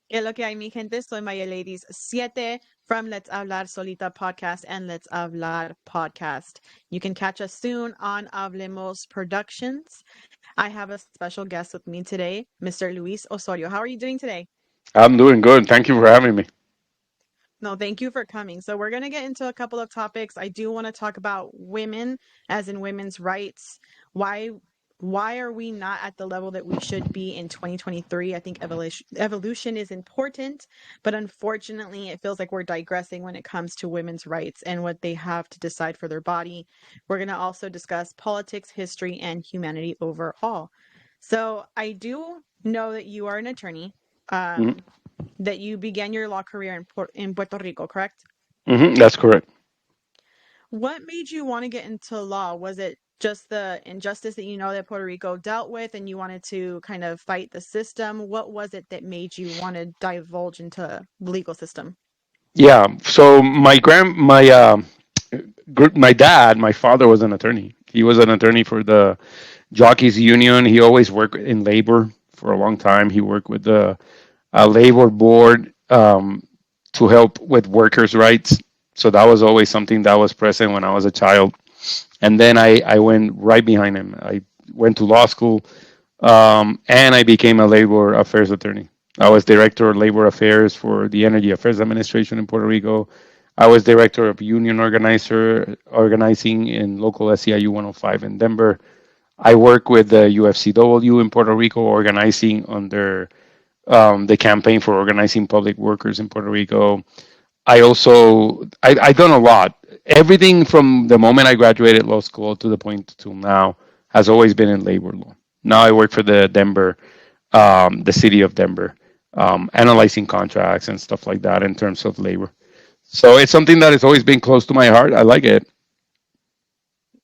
¿Qué lo que hay, mi gente? Soy Maya Ladies 7 from Let's Hablar Solita podcast and Let's Hablar podcast. You can catch us soon on Hablemos Productions. I have a special guest with me today, Mr. Luis Osorio. How are you doing today? I'm doing good. Thank you for having me. No, thank you for coming. So, we're going to get into a couple of topics. I do want to talk about women, as in women's rights. Why why are we not at the level that we should be in 2023? I think evolution is important, but unfortunately, it feels like we're digressing when it comes to women's rights and what they have to decide for their body. We're going to also discuss politics, history, and humanity overall. So, I do know that you are an attorney. hmm Um, that you began your law career in Puerto Rico, correct? That's correct. What made you want to get into law? Was it just the injustice that you know that Puerto Rico dealt with and you wanted to kind of fight the system? What was it that made you want to divulge into the legal system? Yeah. So my dad, my father was an attorney. He was an attorney for the Jockeys Union. He always worked in labor for a long time. He worked with the labor board to help with workers' rights. So that was always something that was present when I was a child. And then I went right behind him. I went to law school, and I became a labor affairs attorney. I was director of labor affairs for the Energy Affairs Administration in Puerto Rico. I was director of union organizing in local SEIU 105 in Denver. I work with the UFCW in Puerto Rico, organizing under the campaign for organizing public workers in Puerto Rico. I done a lot. Everything from the moment I graduated law school to the point till now has always been in labor law. Now I work for the city of Denver, analyzing contracts and stuff like that in terms of labor. So it's something that has always been close to my heart. I like it.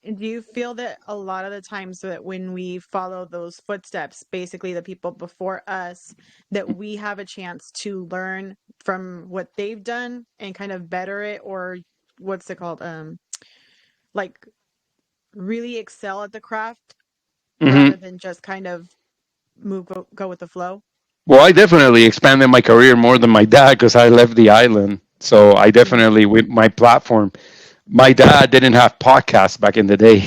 And do you feel that a lot of the times that when we follow those footsteps, basically the people before us, that we have a chance to learn from what they've done and kind of better it, or what's it called? Like really excel at the craft hmm rather than just kind of go with the flow? Well, I definitely expanded my career more than my dad because I left the island. So I Mm, definitely, with my platform, my dad didn't have podcasts back in the day.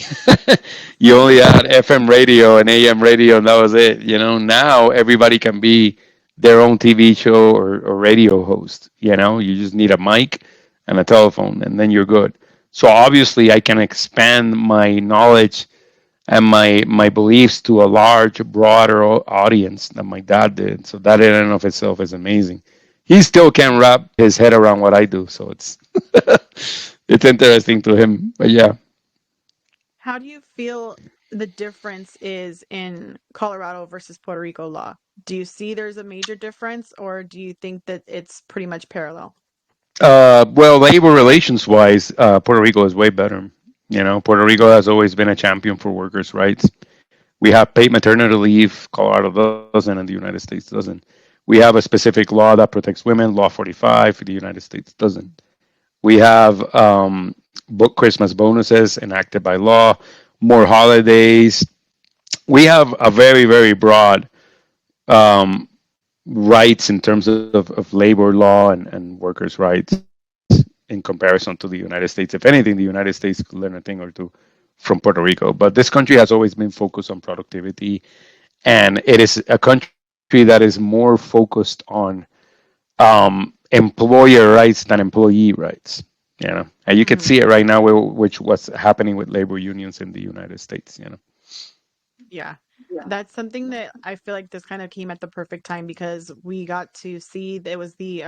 You only had FM radio and AM radio, and that was it. Now everybody can be their own TV show or radio host. You just need a mic and a telephone, and then you're good. So obviously, I can expand my knowledge and my beliefs to a large, broader audience than my dad did. So that in and of itself is amazing. He still can't wrap his head around what I do, so it's it's interesting to him. But yeah, How do you feel the difference is in Colorado versus Puerto Rico law? Do you see there's a major difference, or do you think that it's pretty much parallel? well, labor relations wise, Puerto Rico is way better. Puerto Rico has always been a champion for workers' rights. We have paid maternity leave. Colorado doesn't, and the United States doesn't. We have a specific law that protects women, Law 45. The United States doesn't. We have book Christmas bonuses enacted by law, more holidays. We have a very, very broad um, rights in terms of labor law and workers' rights in comparison to the United States. If anything, the United States could learn a thing or two from Puerto Rico. But this country has always been focused on productivity, and it is a country that is more focused on employer rights than employee rights. And you can see it Mm, right now, which what's happening with labor unions in the United States. yeah. That's something that I feel like this kind of came at the perfect time because we got to see there was the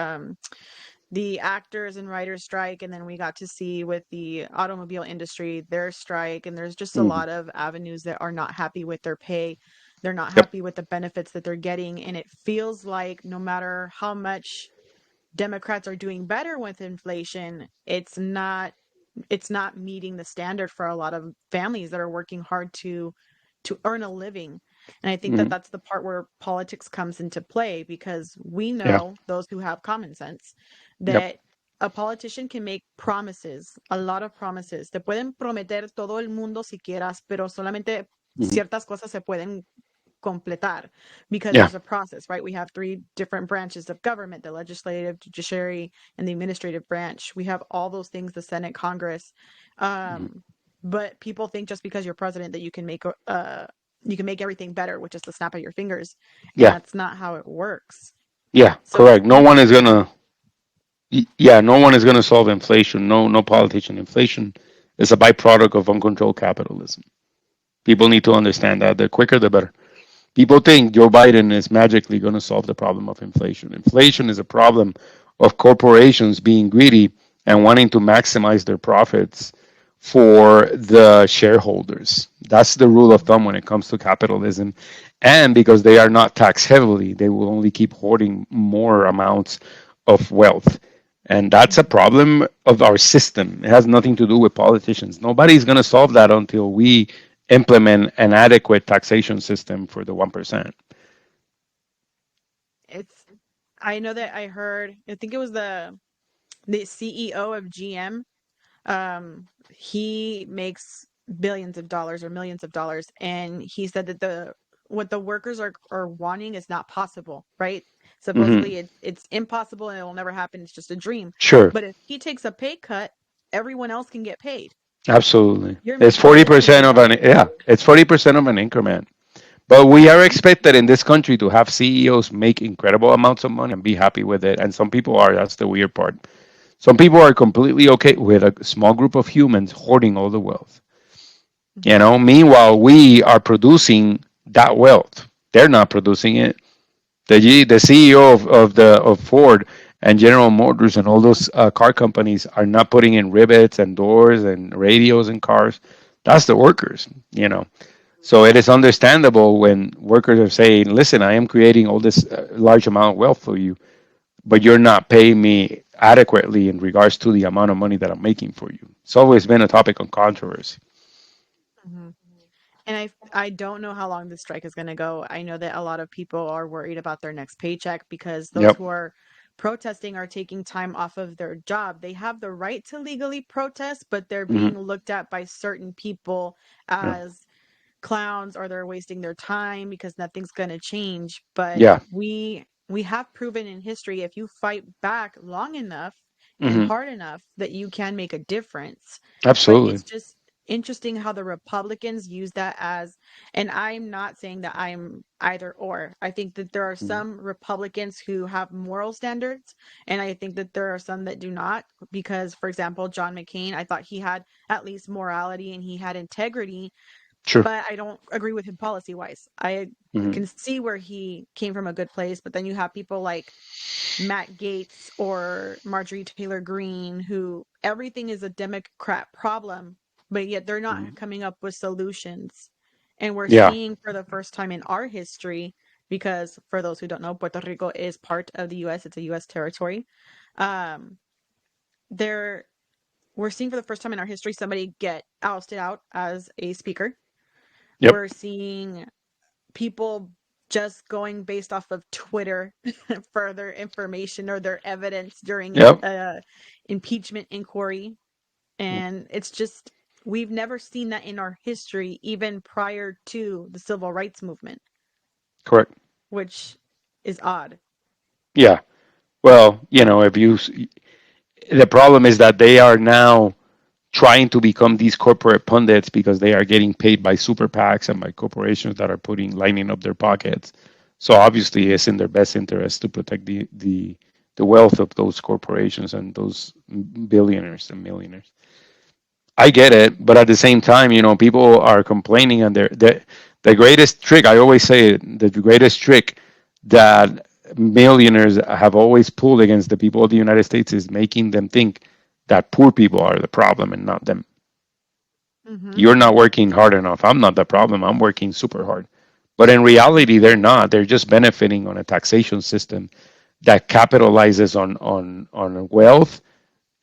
actors and writers strike, and then we got to see with the automobile industry their strike, and there's just a Mhm. lot of avenues that are not happy with their pay. They're not Yep. happy with the benefits that they're getting, and it feels like no matter how much Democrats are doing better with inflation, it's not meeting the standard for a lot of families that are working hard to earn a living. And I think that Mhm. that's the part where politics comes into play because we Yeah. know, those who have common sense, Yep. that a politician can make promises, a lot of promises. Te pueden prometer todo el mundo si quieras, pero solamente Hmm. ciertas cosas se pueden completar because Yeah. there's a process, right? We have three different branches of government: the legislative, judiciary, and the administrative branch. We have all those things, the Senate, Congress. Hmm. Um, but people think just because you're president that you can make everything better with just the snap of your fingers, and Yeah. that's not how it works. Yeah. So Correct. No one is gonna. Yeah. No one is gonna solve inflation. No. No politician. Inflation is a byproduct of uncontrolled capitalism. People need to understand that. The quicker, the better. People think Joe Biden is magically going to solve the problem of inflation. Inflation is a problem of corporations being greedy and wanting to maximize their profits for the shareholders. That's the rule of thumb when it comes to capitalism. And because they are not taxed heavily, they will only keep hoarding more amounts of wealth. And that's a problem of our system. It has nothing to do with politicians. Nobody's going to solve that until we implement an adequate taxation system for the 1%. it's I know that I heard, I think it was the CEO of GM. He makes billions of dollars or millions of dollars, and he said that the what the workers are wanting is not possible, right? Hmm. Supposedly it's impossible and it will never happen. It's just a dream. Sure, But if he takes a pay cut, everyone else can get paid. absolutely. You're It's making forty billions percent of of an dollars. yeah. It's 40% of an increment. But we are expected in this country to have CEOs make incredible amounts of money and be happy with it. And some people are. That's the weird part. Some people are completely okay with a small group of humans hoarding all the wealth. Hmm. Meanwhile, we are producing that wealth. They're not producing it. The CEO of Ford and General Motors and all those car companies are not putting in rivets and doors and radios in cars. That's the workers. So it is understandable when workers are saying, "Listen, I am creating all this large amount of wealth for you, but you're not paying me adequately in regards to the amount of money that I'm making for you." It's always been a topic of controversy. Hmm. And I don't know how long this strike is going to go. I know that a lot of people are worried about their next paycheck because those Yep. who are protesting are taking time off of their job. They have the right to legally protest, but they're Hmm. being looked at by certain people Yeah. as clowns, or they're wasting their time because nothing's going to change. But Yeah. we have proven in history, if you fight back long enough and Hmm. hard enough, that you can make a difference. But Absolutely. it's just interesting how the Republicans use that as, and I'm not saying that I'm either or. I think that there are Mhm. some Republicans who have moral standards, and I think that there are some that do not. Because, for example, John McCain, I thought he had at least morality and he had integrity, True. but I don't agree with him policy wise. I Hmm. can see where he came from a good place, but then you have people like Matt Gaetz or Marjorie Taylor Greene, who everything is a Democrat problem, but yet they're not Hmm. coming up with solutions. And we're Yeah. seeing for the first time in our history, because for those who don't know, Puerto Rico is part of the US, it's a US territory. Um, there we're seeing for the first time in our history somebody get ousted out as a speaker. Yep. We're seeing people just going based off of Twitter for their information or their evidence during an Yep. impeachment inquiry. And it's just, we've never seen that in our history, even prior to the civil rights movement, Correct. which is odd. Yeah. Well, if the problem is that they are now trying to become these corporate pundits because they are getting paid by super PACs and by corporations that are lining up their pockets. So obviously, it's in their best interest to protect the wealth of those corporations and those billionaires and millionaires. I get it, but at the same time, people are complaining, and the greatest trick, I always say it, the greatest trick that millionaires have always pulled against the people of the United States is making them think that poor people are the problem and not them. Mm-hmm. You're not working hard enough. I'm not the problem. I'm working super hard. But in reality, they're not. They're just benefiting on a taxation system that capitalizes on wealth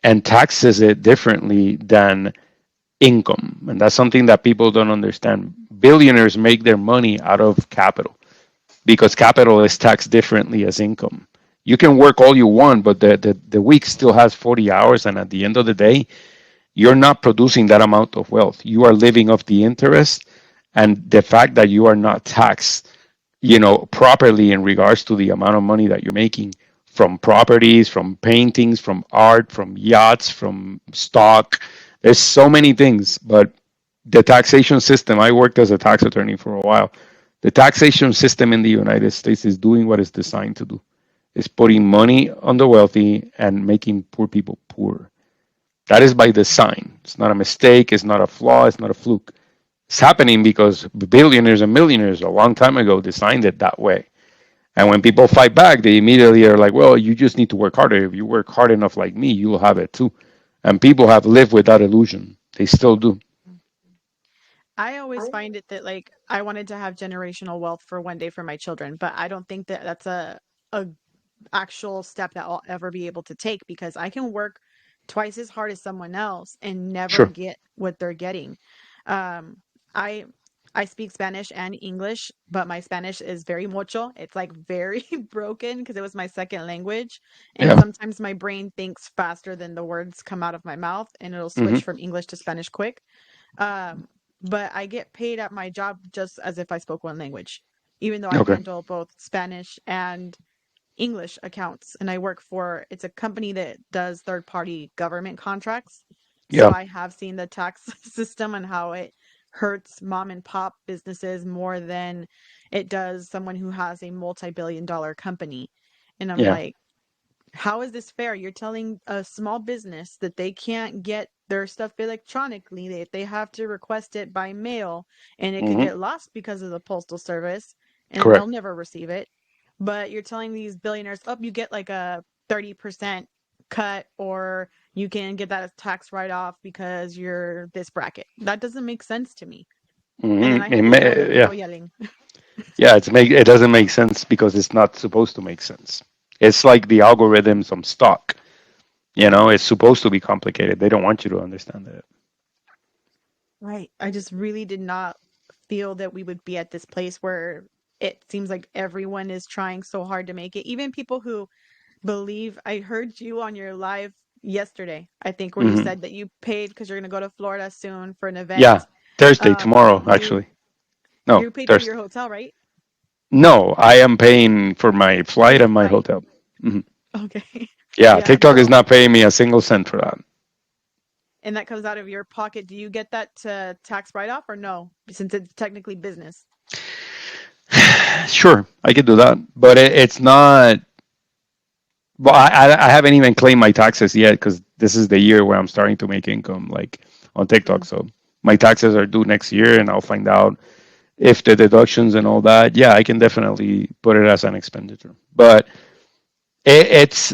and taxes it differently than income. And that's something that people don't understand. Billionaires make their money out of capital because capital is taxed differently as income. You can work all you want, but the week still has 40 hours, and at the end of the day, you're not producing that amount of wealth. You are living off the interest and the fact that you are not taxed, properly in regards to the amount of money that you're making from properties, from paintings, from art, from yachts, from stock. There's so many things, but the taxation system, I worked as a tax attorney for a while. The taxation system in the United States is doing what it's designed to do. It's putting money on the wealthy and making poor people poor. That is by design. It's not a mistake. It's not a flaw. It's not a fluke. It's happening because billionaires and millionaires a long time ago designed it that way. And when people fight back, they immediately are like, well, you just need to work harder. If you work hard enough like me, you'll have it too. And people have lived with that illusion. They still do. I always find it that like I wanted to have generational wealth for one day for my children, but I don't think that that's a actual step that I'll ever be able to take because I can work twice as hard as someone else and never Sure. get what they're getting. Um, I I speak Spanish and English, but my Spanish is very mucho. It's like very broken because it was my second language, and Yeah. sometimes my brain thinks faster than the words come out of my mouth, and it'll Hmm. switch from English to Spanish quick. Um, but I get paid at my job just as if I spoke one language, even though I Okay. handle both Spanish and English accounts. And I work for it's a company that does third party government contracts. So Yeah. I have seen the tax system and how it hurts mom and pop businesses more than it does someone who has a multi-billion-dollar company. And I'm Yeah. like, how is this fair? You're telling a small business that they can't get their stuff electronically, that they have to request it by mail and it could Hmm. get lost because of the postal service and they'll Correct. never receive it. But you're telling these billionaires, oh, you get like a 30% cut or you can get that as tax write off because you're this bracket. That doesn't make sense to me. And then I have to deal with Yeah. people yelling. Yeah. It doesn't make sense because it's not supposed to make sense. It's like the algorithms on stock. It's supposed to be complicated. They don't want you to understand that. Right. I just really did not feel that we would be at this place where it seems like everyone is trying so hard to make it. Even people who believe, I heard you on your live yesterday, I think, where you Hmm. said that you paid because you're going to go to Florida soon for an Yeah. event. Thursday, tomorrow, You actually. No, paid for Thursday. your hotel, right? No, I am paying for my flight Your and my flight. hotel. Hmm. Okay. Yeah, Yeah, TikTok is no. not paying me a single cent for that. And that comes out of your pocket. Do you get that tax write off or no? Since it's technically business. Sure, I could do that, but it's not. Well, I haven't even claimed my taxes yet because this is the year where I'm starting to make income, like on TikTok. Mm, So my taxes are due next year, and I'll find out if the deductions and all that. Yeah, I can definitely put it as an expenditure, but it's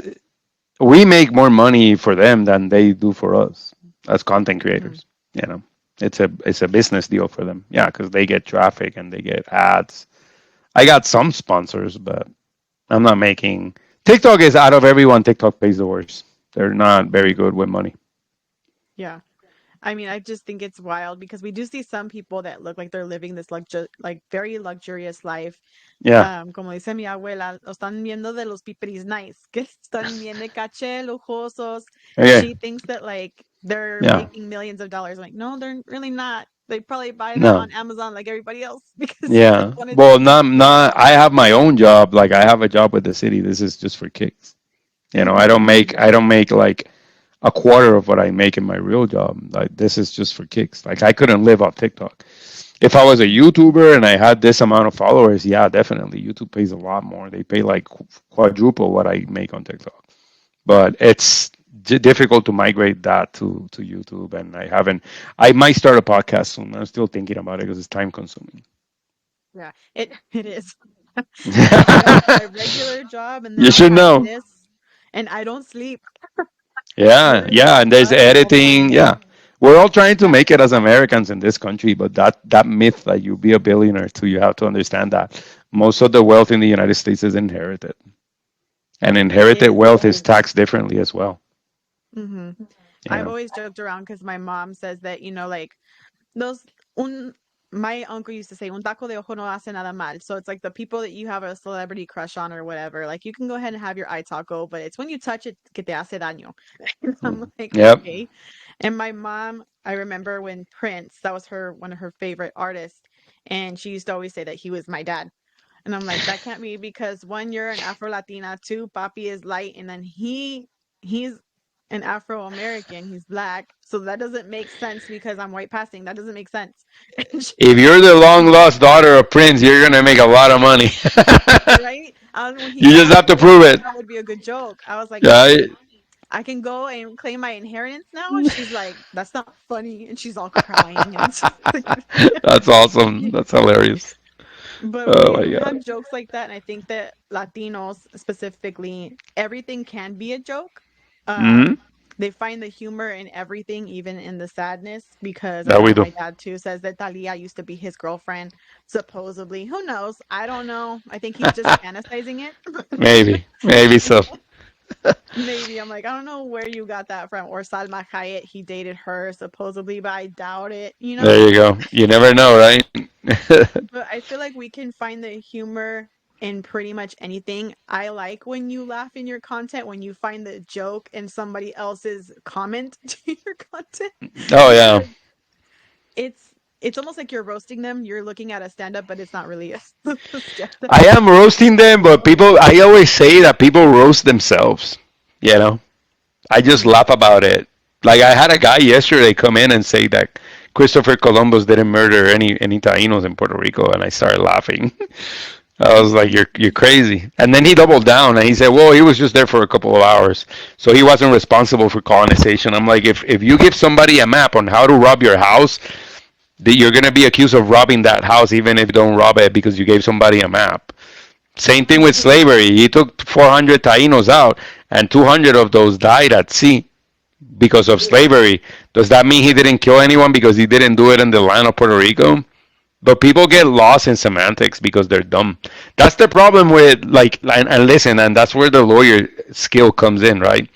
we make more money for them than they do for us as content mhm. creators. You know, it's a business deal for them. Yeah, because they get traffic and they get ads. I got some sponsors, but I'm not making. TikTok is out of everyone. TikTok pays the worst. They're not very good with money. Yeah. I mean, I just think it's wild because we do see some people that look like they're living this like very luxurious life. Yeah. Como dice mi abuela, lo están viendo de los piperis nice, que están bien de caché, lujosos, and Okay. she thinks that like they're Yeah. making millions of dollars. I'm like, no, they're really not. They probably buy that No. on Amazon like everybody else because they Yeah. wanted to Well, be not. I have my own job. Like I have a job with the city. This is just for kicks. I Mhm. don't make. I don't make like a quarter of what I make in my real job. Like this is just for kicks. Like I couldn't live off TikTok. If I was a YouTuber and I had this amount of followers, yeah, definitely. YouTube pays a lot more. They pay like quadruple what I make on TikTok. But it's difficult to migrate that to YouTube, and I haven't. I might start a podcast soon. I'm still thinking about it because it's time consuming. Yeah, it is. I have my regular job and then You I should have know. this and I don't sleep. Yeah, Literally yeah, and there's up all the editing. time. Yeah, we're all trying to make it as Americans in this country, but that myth that you be a billionaire too, you have to understand that most of the wealth in the United States is inherited, and inherited It wealth is is. taxed differently as well. Hmm. You I've know. always joked around because my mom says that, like those un my uncle used to say, un taco de ojo no hace nada mal. So it's like the people that you have a celebrity crush on or whatever. Like you can go ahead and have your eye taco, but it's when you touch it que te hace daño. And I'm like, Yep. okay. And my mom, I remember when Prince, that was her one of her favorite artists, and she used to always say that he was my dad. And I'm like, that can't be because one, you're an Afro Latina, two, Papi is light, and then he's an Afro American, he's black. So that doesn't make sense because I'm white passing. That doesn't make sense. And If you're the long lost daughter of Prince, you're gonna make a lot of money. right? When he You just asked have me, to I prove thought it. that would be a good joke. I was like, Right? Mom, I can go and claim my inheritance now. And she's like, that's not funny. And she's all crying. And it's just like, That's awesome. That's hilarious. but Oh we my we god. have jokes like that, and I think that Latinos specifically, everything can be a joke. Hmm. They find the humor in everything, even in the sadness, because I That we know do. my dad too says that Talia used to be his girlfriend, supposedly. Who knows? I don't know. I think he's just fantasizing it. Maybe. Maybe so. Maybe I'm like, I don't know where you got that from. Or Salma Hayek, he dated her supposedly, but I doubt it, you know? There you go. You never know, right? But I feel like we can find the humor in pretty much anything. I like when you laugh in your content, when you find the joke in somebody else's comment to your content, Oh yeah. because it's almost like you're roasting them. You're looking at a stand up, but it's not really a, a stand up. I am roasting them, but people, I always say that people roast themselves. You know, I just Mm. laugh about it. Like I had a guy yesterday come in and say that Christopher Columbus didn't murder any Tainos in Puerto Rico, and I started laughing. I was like, "You're crazy." And then he doubled down and he said, "Well, he was just there for a couple of hours, so he wasn't responsible for colonization." I'm like, if you give somebody a map on how to rob your house, that you're gonna be accused of robbing that house, even if you don't rob it because you gave somebody a map. Same thing with slavery. He took 400 Tainos out, and 200 of those died at sea because of slavery. Does that mean he didn't kill anyone because he didn't do it in the land of Puerto Rico? But people get lost in semantics because they're dumb. That's the problem with like and listen, and that's where the lawyer skill comes in, right?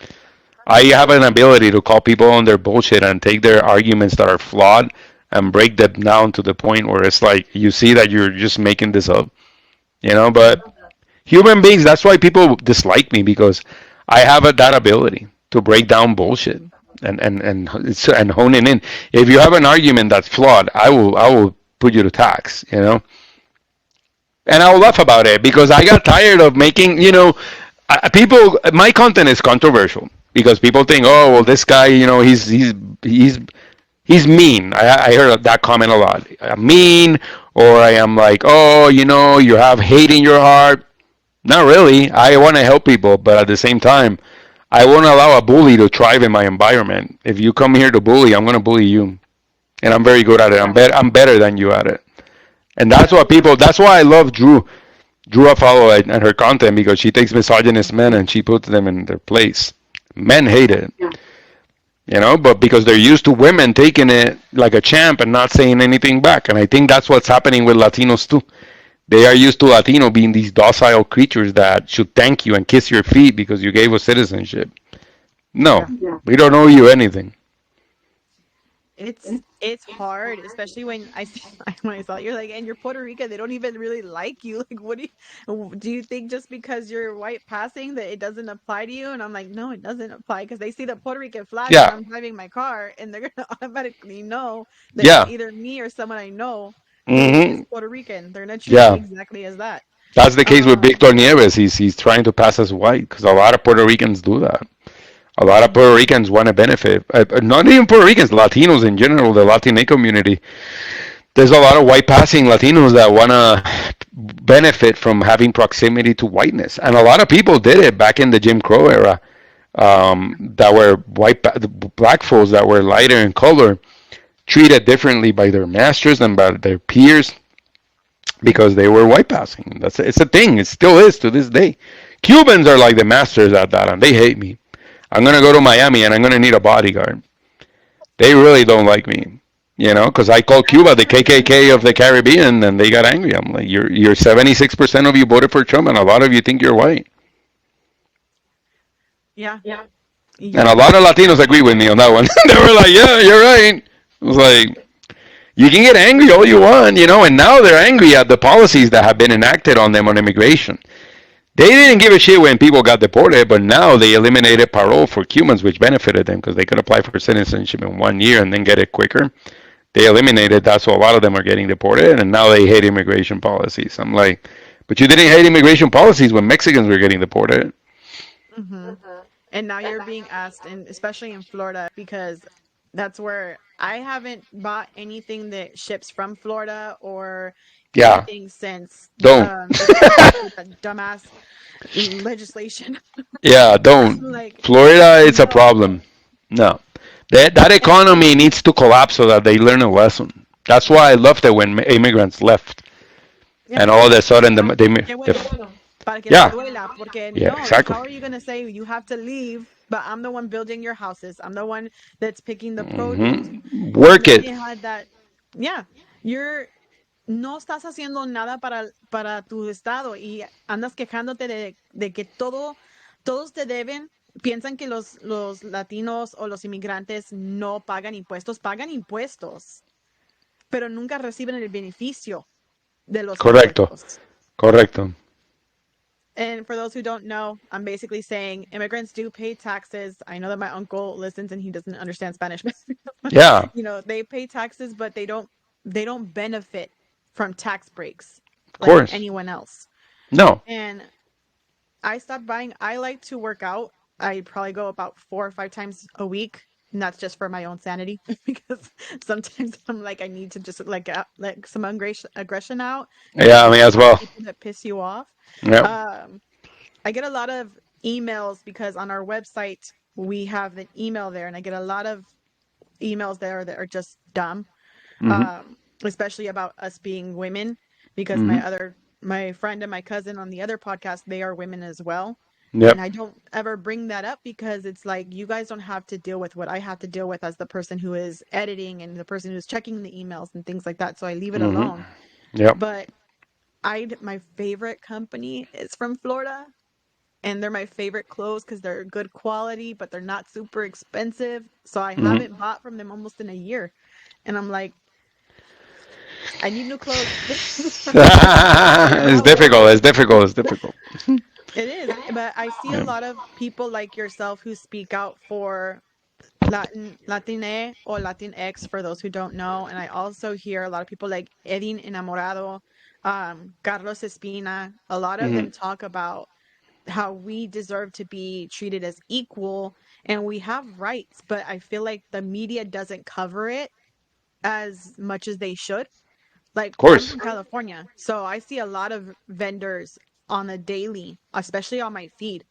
I have an ability to call people on their bullshit and take their arguments that are flawed and break them down to the point where it's like you see that you're just making this up, you know. But human beings, that's why people dislike me because I have that ability to break down bullshit and hone it in. If you have an argument that's flawed, I will put you to tax, you know. And I'll laugh about it because I got tired of making, people. My content is controversial because people think, oh, well, this guy, he's mean. I heard that comment a lot. I'm mean, or I am like, oh, you have hate in your heart. Not really. I want to help people, but at the same time, I won't allow a bully to thrive in my environment. If you come here to bully, I'm going to bully you, and I'm very good at it. I'm better than you at it, and that's what people. That's why I love Drew. I follow and her content because she takes misogynist men and she puts them in their place. Men hate it, but because they're used to women taking it like a champ and not saying anything back. And I think that's what's happening with Latinos too. They are used to Latino being these docile creatures that should thank you and kiss your feet because you gave us citizenship. No, Yeah. we don't owe you anything. It's hard, especially when when I saw it, you're like, and you're Puerto Rican, they don't even really like you. Like, what do you think just because you're white passing that it doesn't apply to you? And I'm like, no, it doesn't apply because they see the Puerto Rican flag when Yeah, I'm driving my car, and they're gonna automatically know that it's yeah, either me or someone I know who is hmm, Puerto Rican. They're gonna treat me yeah. exactly as that. That's the case with Um, Victor Nieves. He's trying to pass as white because a lot of Puerto Ricans do that. A lot of Puerto mhm. Ricans want to benefit. Not even Puerto Ricans, Latinos in general, the Latino community. There's a lot of white passing Latinos that want to benefit from having proximity to whiteness. And a lot of people did it back in the Jim Crow era. That were black folks that were lighter in color, treated differently by their masters and by their peers because they were white passing. It's a thing. It still is to this day. Cubans are like the masters at that, and they hate me. I'm gonna go to Miami and I'm gonna need a bodyguard. They really don't like me, because I call Cuba the KKK of the Caribbean, and they got angry. I'm like, you're 76% of you voted for Trump, and a lot of you think you're white, Yeah, and you're a lot of right. Latinos agree with me on that one. They were like, yeah, you're right. I was like, You can get angry all you want, and now they're angry at the policies that have been enacted on them on immigration. They didn't give a shit when people got deported, but now they eliminated parole for Cubans, which benefited them because they could apply for citizenship in 1 year and then get it quicker. They eliminated that, so a lot of them are getting deported, and now they hate immigration policies. I'm like, but you didn't hate immigration policies when Mexicans were getting deported. Hmm. And now you're being asked, and especially in Florida, because that's where I haven't bought anything that ships from Florida or Yeah, anything since don't. they came out with that dumbass legislation. Yeah, don't. I'm like, Florida, it's a no. problem. No, that And economy needs to collapse so that they learn a lesson. That's why I loved it when immigrants left, yeah, and all of a sudden qué they bueno. Para que te yeah, duela, porque yeah, no, like, exactly. how are you going to say you have to leave, but I'm the one building your houses? I'm the one that's picking the produce. You Work it. literally had that, yeah, you're, no estás haciendo nada para tu estado y andas quejándote de que todos te deben. Piensan que los latinos o los inmigrantes no pagan impuestos, pero nunca reciben el beneficio de los Correcto, impuestos. correcto. And for those who don't know, I'm basically saying immigrants do pay taxes. I know that my uncle listens and he doesn't understand Spanish. Yeah, They pay taxes, but they don't benefit from tax breaks of like course. anyone else. No, And I stopped buying. I like to work out. I probably go about 4 or 5 times a week. And that's just for my own sanity because sometimes I'm like, I need to just let some aggression out and yeah, get me as off well. people that piss you off. Yep. Um, I get a lot of emails because on our website we have an email there, and I get a lot of emails there that are just dumb, Mhm. especially about us being women. Because Mhm. my friend and my cousin on the other podcast, they are women as well, and Yep. I don't ever bring that up because it's like you guys don't have to deal with what I have to deal with as the person who is editing and the person who's checking the emails and things like that. So I leave it Mhm. alone. Yep. But my favorite company is from Florida, and they're my favorite clothes because they're good quality, but they're not super expensive. So I Mhm. haven't bought from them almost in a year. And I'm like, I need new clothes. They're It's not worth difficult. it. It's difficult. It's difficult. It is. But I see a Yeah. lot of people like yourself who speak out for Latine or Latinx for those who don't know. And I also hear a lot of people like Edin Enamorado, Carlos Espina. A lot of Mhm. them talk about how we deserve to be treated as equal and we have rights, but I feel like the media doesn't cover it as much as they should. Like, Of I'm course. from California, so I see a lot of vendors on the daily, especially on my feed,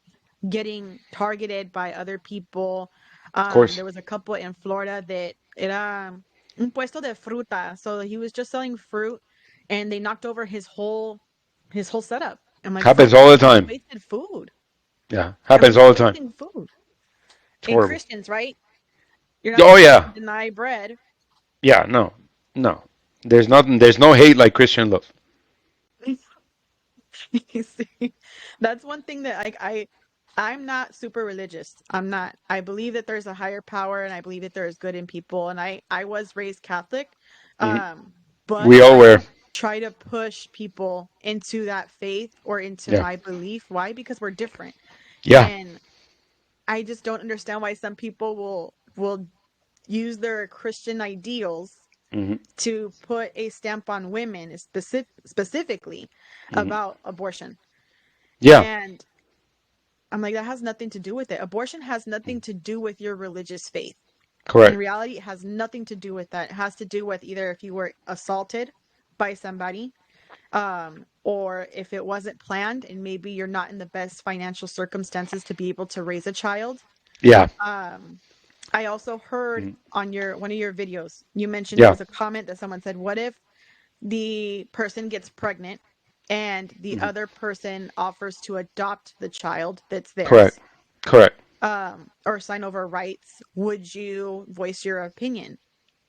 getting targeted by other people. Of course. There was a couple in Florida that era un puesto de fruta, so he was just selling fruit, and they knocked over his whole setup. I'm like, this is Happens all the you time. wasted food. Yeah. I mean, Happens you're all the time. wasting food. It's And horrible. Christians, right? You're not Oh supposed to yeah. deny bread. Yeah. No. No. There's nothing. There's no hate like Christian love. You see, that's one thing that I'm not super religious. I'm not. I believe that there's a higher power, and I believe that there is good in people. And I was raised Catholic, Mhm. um, but We all I were. don't try to push people into that faith or into Yeah. my belief. Why? Because we're different, Yeah. and I just don't understand why some people will use their Christian ideals Mhm. to put a stamp on women specifically Mhm. about abortion. Yeah. And I'm like, that has nothing to do with it. Abortion has nothing to do with your religious faith. In Correct. reality, it has nothing to do with that. It has to do with either if you were assaulted by somebody, or if it wasn't planned and maybe you're not in the best financial circumstances to be able to raise a child. Yeah. Um, I also heard Mhm. on your one of your videos, you mentioned there Yeah. was a comment that someone said, "What if the person gets pregnant and the Mhm. other person offers to adopt the child that's theirs, Correct. Correct. or sign over rights? Would you voice your opinion?"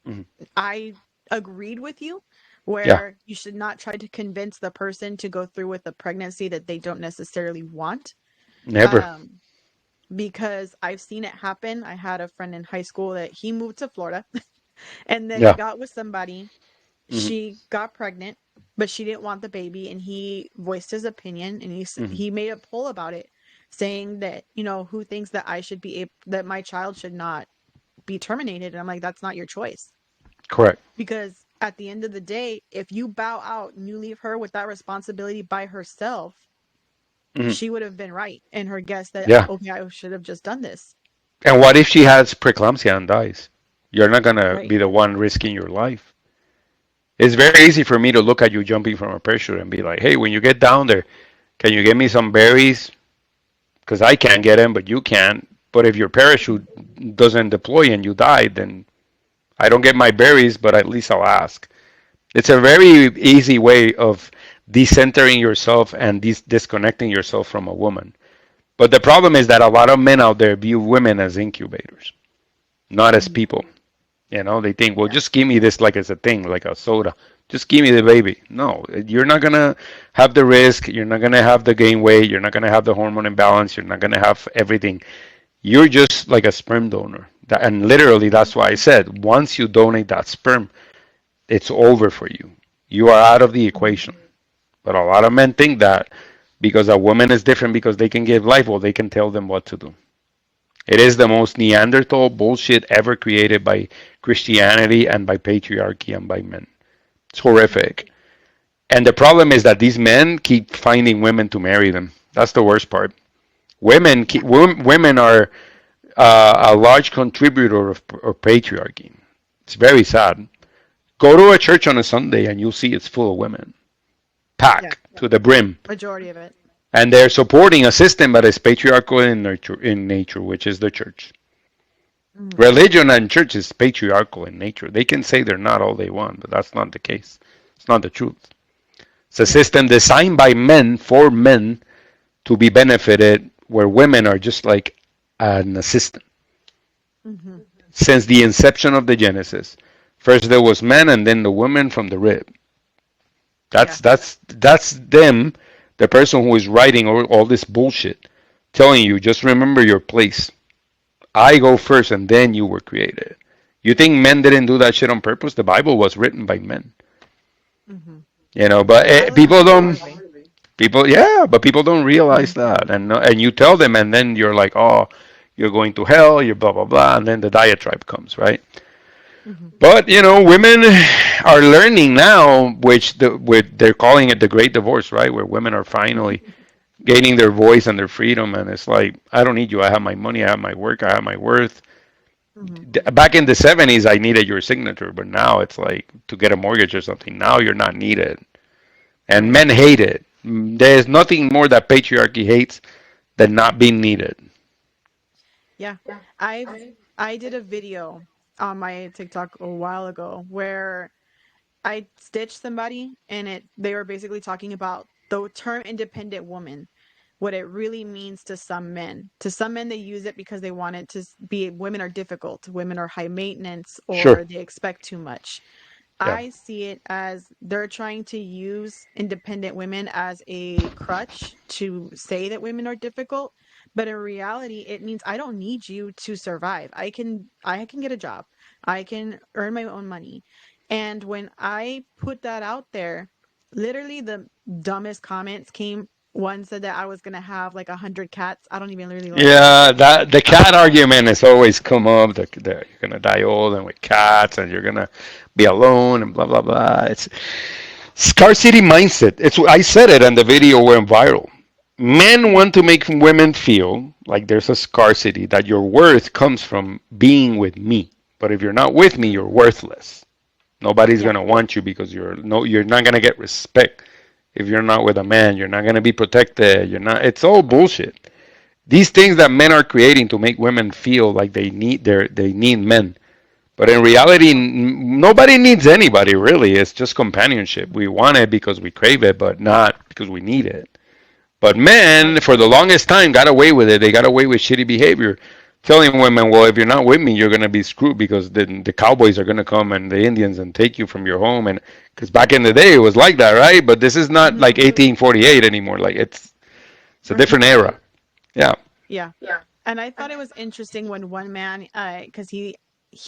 Mhm. I agreed with you, Yeah. where you should not try to convince the person to go through with a pregnancy that they don't necessarily want. Never. Um, because I've seen it happen. I had a friend in high school that he moved to Florida. And then he Yeah. got with somebody. Hmm. She got pregnant, but she didn't want the baby, and he voiced his opinion, and Hmm. he made a poll about it, saying that, who thinks that I should be that my child should not be terminated. And I'm like, that's not your choice. Correct. Because at the end of the day, if you bow out and you leave her with that responsibility by herself, Hmm. she would have been right in her guess that, Yeah. okay, I should have just done this. And what if she has preeclampsia and dies? You're not gonna Right. be the one risking your life. It's very easy for me to look at you jumping from a parachute and be like, "Hey, when you get down there, can you get me some berries? Because I can't get them, but you can. But if your parachute doesn't deploy and you die, then I don't get my berries, but at least I'll ask." It's a very easy way of decentering yourself and disconnecting yourself from a woman. But the problem is that a lot of men out there view women as incubators, not as Mhm. people. They think, well, Yeah. just give me this like it's a thing, like a soda. Just give me the baby. No, you're not gonna have the risk. You're not gonna have the gain weight. You're not gonna have the hormone imbalance. You're not gonna have everything. You're just like a sperm donor. And literally, that's why I said, once you donate that sperm, it's over for you. You are out of the Mhm. equation. But a lot of men think that because a woman is different because they can give life, well, they can tell them what to do. It is the most Neanderthal bullshit ever created by Christianity and by patriarchy and by men. It's Mhm. horrific. And the problem is that these men keep finding women to marry them. That's the worst part. Yeah. Women are a large contributor of patriarchy. It's very sad. Go to a church on a Sunday and you'll see it's full of women, Yeah. packed to the brim, Majority of it. and they're supporting a system that is patriarchal in nature, which is the church. Mhm. Religion and church is patriarchal in nature. They can say they're not all they want, but that's not the case. It's not the truth. It's a Yeah. system designed by men for men to be benefited, where women are just like an assistant. Mhm. Since the inception of the Genesis, first there was man, and then the woman from the rib. Yeah. That's them, the person who is writing all this bullshit, telling you just remember your place. I go first, and then you were created. You think men didn't do that shit on purpose? The Bible was written by men, Mhm. but I learned people that the don't. hard way. Yeah, but people don't realize Mhm. that, and you tell them, and then you're like, oh, you're going to hell, you're blah blah blah, and then the diatribe comes, right? Mhm. But women are learning now, they're calling it the Great Divorce, right? Where women are finally gaining their voice and their freedom, and it's like, I don't need you. I have my money, I have my work, I have my worth. Mhm. Back in the '70s, I needed your signature, but now it's like to get a mortgage or something. Now you're not needed, and Right. men hate it. There's nothing more that patriarchy hates than not being needed. Yeah. I've I did a video on my TikTok a while ago where I stitched somebody, and they were basically talking about the term independent woman, what it really means to some men. To some men, they use it because they want it to be women are difficult, women are high maintenance, Sure. or they expect too much. Yeah. I see it as they're trying to use independent women as a crutch to say that women are difficult, but in reality it means I don't need you to survive. I can get a job. I can earn my own money. And when I put that out there, literally the dumbest comments came. One said that I was going to have like 100 cats. I don't even really like Yeah, cats. that the cat argument has always come up. You're gonna die old and with cats, and you're gonna be alone, and blah blah blah. It's scarcity mindset. I said it, and the video went viral. Men want to make women feel like there's a scarcity, that your worth comes from being with me. But if you're not with me, Mm, you're worthless. Nobody's yeah. gonna want you because you're not gonna get respect if you're not with a man. You're not gonna be protected. You're not. It's all bullshit. These things that men are creating to make women feel like they need men. But in reality, nobody needs anybody really. It's just companionship. We want it because we crave it, but not because we need it. But men, Right. for the longest time, got away with it. They got away with shitty behavior, telling women, "Well, if you're not with me, you're gonna be screwed because the cowboys are gonna come and the Indians and take you from your home." And because back in the day, it was like that, right? But this is not like Hmm. 1848 anymore. Like it's a Right. different era. Yeah. Yeah. And I thought it was interesting when one man, because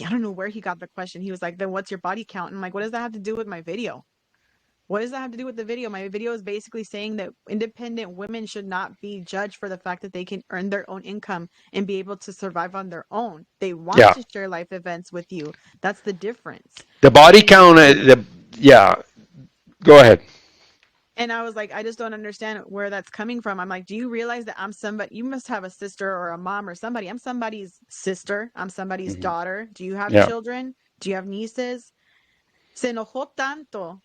I don't know where he got the question. He was like, then what's your body count? And I'm like, what does that have to do with my video? What does that have to do with the video? My video is basically saying that independent women should not be judged for the fact that they can earn their own income and be able to survive on their own. They want Yeah. to share life events with you. That's the difference. The body And count, yeah, go ahead. and I was like, I just don't understand where that's coming from. I'm like, do you realize that I'm somebody? You must have a sister or a mom or somebody. I'm somebody's sister. I'm somebody's Hmm. daughter. Do you have Yeah. children? Do you have nieces? Se enojó tanto,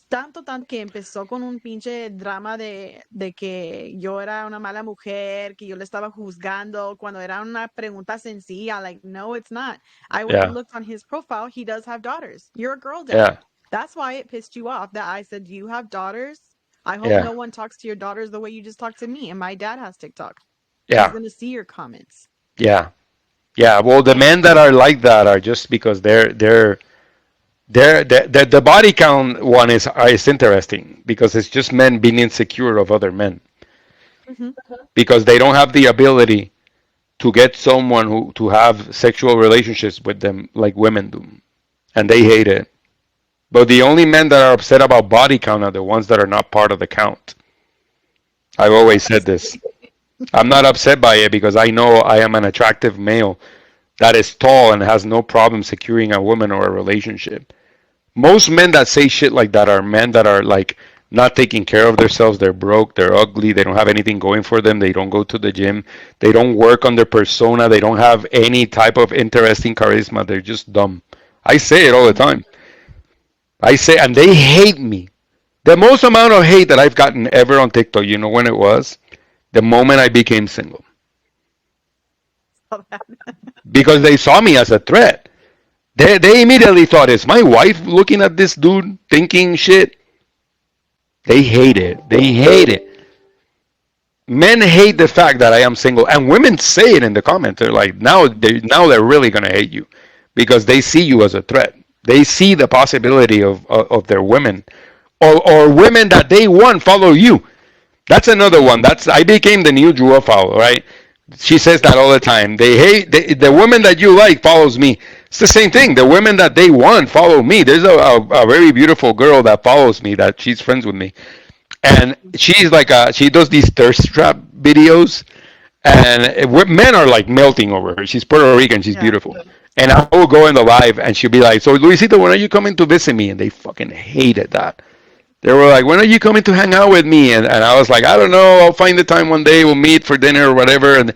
tanto que empezó con un pinche drama de que yo era una mala mujer, que yo le estaba juzgando cuando era una pregunta sencilla. Like, no, it's not. I went and Yeah. looked on his profile. He does have daughters. You're a girl dad. Yeah. That's why it pissed you off that I said, do you have daughters? I hope Yeah. no one talks to your daughters the way you just talked to me. And my dad has TikTok. He's Yeah. going to see your comments. Yeah. Yeah. Well, the And men that are like that are just because the body count one is interesting because it's just men being insecure of other men mhm, because they don't have the ability to get someone who to have sexual relationships with them like women do, and they hate it. But the only men that are upset about body count are the ones that are not part of the count. I've yeah, always said this. I'm not upset by it because I know I am an attractive male that is tall and has no problem securing a woman or a relationship. Most men that say shit like that are men that are like not taking care of themselves. They're broke. They're ugly. They don't have anything going for them. They don't go to the gym. They don't work on their persona. They don't have any type of interesting charisma. They're just dumb. I say it all the mhm, time. I say, and they hate me. The most amount of hate that I've gotten ever on TikTok, you know when it was? The moment I became single. all that. Because they saw me as a threat. They immediately thought, is my wife looking at this dude thinking shit? They hate it. They hate it. Men hate the fact that I am single, and women say it in the comments. They're like, now they're really gonna hate you because they see you as a threat. They see the possibility of their women or women that they want follow you. That's another one. That's I became the new Drew Fowl, right? She says that all the time. They hate the woman that you like follows me. It's the same thing. The women that they want follow me. There's a very beautiful girl that follows me that she's friends with me, and she's like she does these thirst trap videos, and men are like melting over her. She's Puerto Rican. She's Yeah. beautiful. And I will go in the live, and she'll be like, "So, Luisito, when are you coming to visit me?" And they fucking hated that. They were like, "When are you coming to hang out with me?" And I was like, "I don't know. I'll find the time one day. We'll meet for dinner or whatever." And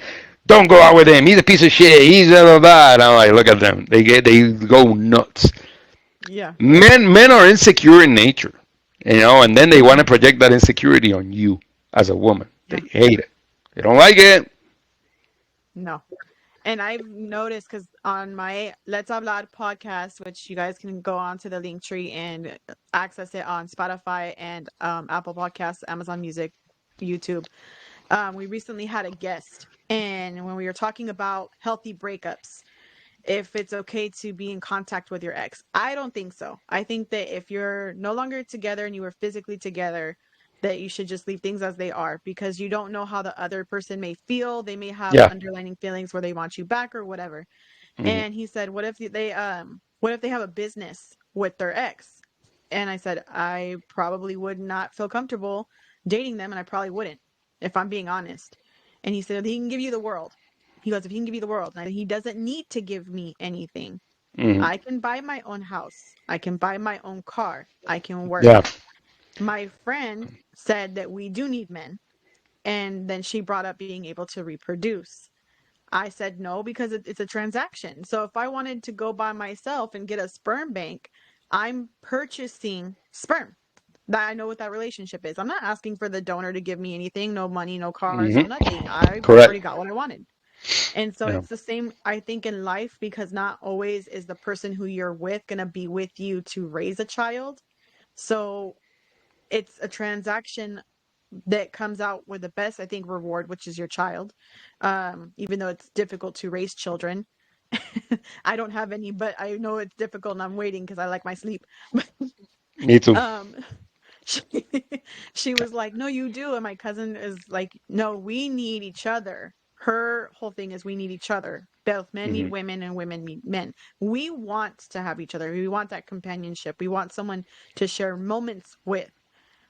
don't go out with him. He's a piece of shit. He's blah blah blah. And I'm like, look at them. They go nuts. Yeah. Men are insecure in nature, and then they want to Mhm. project that insecurity on you as a woman. They Yeah. hate it. They don't like it. No. And I've noticed because on my Let's Hablar podcast, which you guys can go on to the link tree and access it on Spotify and Apple Podcasts, Amazon Music, YouTube. We recently had a guest, and when we were talking about healthy breakups, if it's okay to be in contact with your ex. I don't think so. I think that if you're no longer together and you were physically together, that you should just leave things as they are because you don't know how the other person may feel. They may have Yeah. underlining feelings where they want you back or whatever. Hmm. And he said, what if they have a business with their ex?" And I said, "I probably would not feel comfortable dating them and I probably wouldn't if I'm being honest." And he said, "He can give you the world." He goes, "If he can give you the world." And I said, "He doesn't need to give me anything. Hmm. I can buy my own house. I can buy my own car. I can work." Yeah. My friend said that we do need men. And then she brought up being able to reproduce. I said no because it's a transaction. So if I wanted to go by myself and get a sperm bank, I'm purchasing sperm. That I know what that relationship is. I'm not asking for the donor to give me anything, no money, no cars, no Hmm. nothing. I already Correct. got what I wanted. And so Yeah. it's the same, I think, in life because not always is the person who you're with going to be with you to raise a child. So it's a transaction that comes out with the best, I think, reward, which is your child. Even though it's difficult to raise children. I don't have any, but I know it's difficult and I'm waiting because I like my sleep. Me too. um, she, she was like, "No, you do." And my cousin is like, "No, we need each other." her whole thing is we need each other. Both men need Hmm. women and women need men. We want to have each other. We want that companionship. We want someone to share moments with.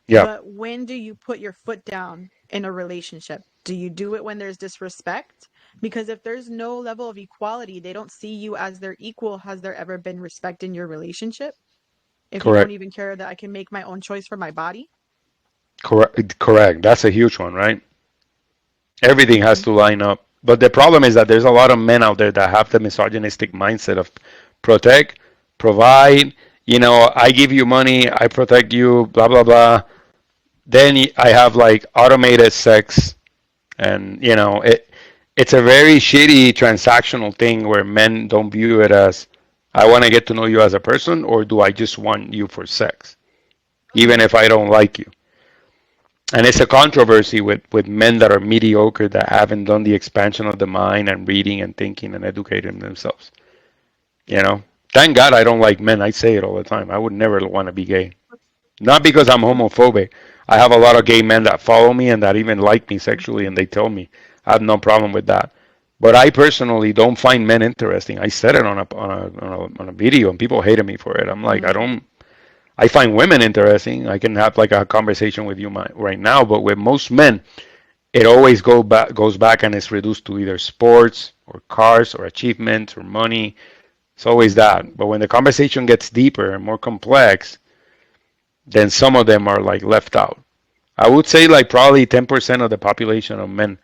Yeah, But when do you put your foot down in a relationship? Do you do it when there's disrespect? Because if there's no level of equality, they don't see you as their equal. Has there ever been respect in your relationship? If you don't correct, even care that I can make my own choice for my body? correct, correct. That's a huge one, right? Everything has Hmm. to line up. But the problem is that there's a lot of men out there that have the misogynistic mindset of protect, provide. I give you money, I protect you, blah blah blah. Then I have like automated sex, and it's a very shitty transactional thing where men don't view it as I want to get to know you as a person, or do I just want you for sex, even Hmm. if I don't like you. And it's a controversy with men that are mediocre that haven't done the expansion of the mind and reading and thinking and educating themselves. You know, thank God I don't like men. I say it all the time. I would never want to be gay. Not because I'm homophobic. I have a lot of gay men that follow me and that even like me sexually, and they tell me I have no problem with that. But I personally don't find men interesting. I said it on a video, and people hated me for it. I'm like, I Hmm. don't. I find women interesting. I can have like a conversation with you right now, but with most men, it always goes back and is reduced to either sports or cars or achievements or money. It's always that. But when the conversation gets deeper and more complex, then some of them are like left out. I would say like probably 10% of the population of men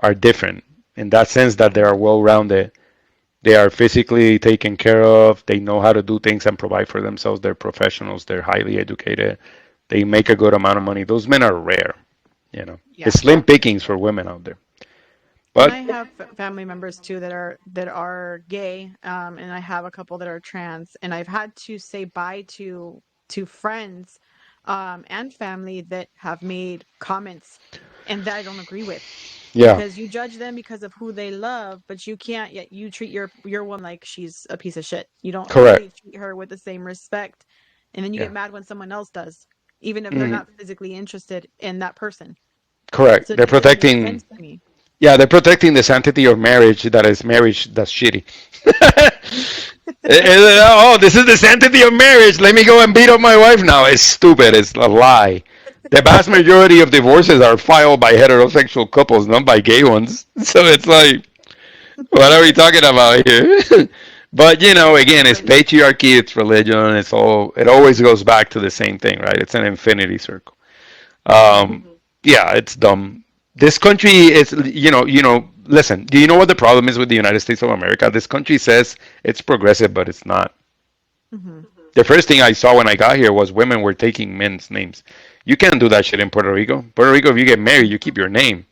are different in that sense that they are well rounded. They are physically taken care of. They know how to do things and provide for themselves. They're professionals. They're highly educated. They make a good amount of money. Those men are rare. Yeah. It's slim pickings for women out there. And I But have family members too that are gay, and I have a couple that are trans, and I've had to say bye to friends, and family that have made comments and that I don't agree with, yeah, because you judge them because of who they love, but you can't yet you treat your woman like she's a piece of shit. You don't correct. really treat her with the same respect, and then you Yeah. get mad when someone else does, even if they're Mhm. not physically interested in that person. Correct. So it They're doesn't make protecting. sense to me. Yeah, they're protecting the sanctity of marriage. That is marriage. That's shitty. Oh, this is the sanctity of marriage. Let me go and beat up my wife now. It's stupid. It's a lie. The vast majority of divorces are filed by heterosexual couples, not by gay ones. So it's like, what are we talking about here? But again, it's Literally. patriarchy, it's religion, it's all. It always goes back to the same thing, right? It's an infinity circle. Hmm. Yeah, it's dumb. This country is, Listen, do you know what the problem is with the United States of America? This country says it's progressive, but it's not. Hmm. The first thing I saw when I got here was women were taking men's names. You can't do that shit in Puerto Rico. Puerto Rico, if you get married, you keep your name.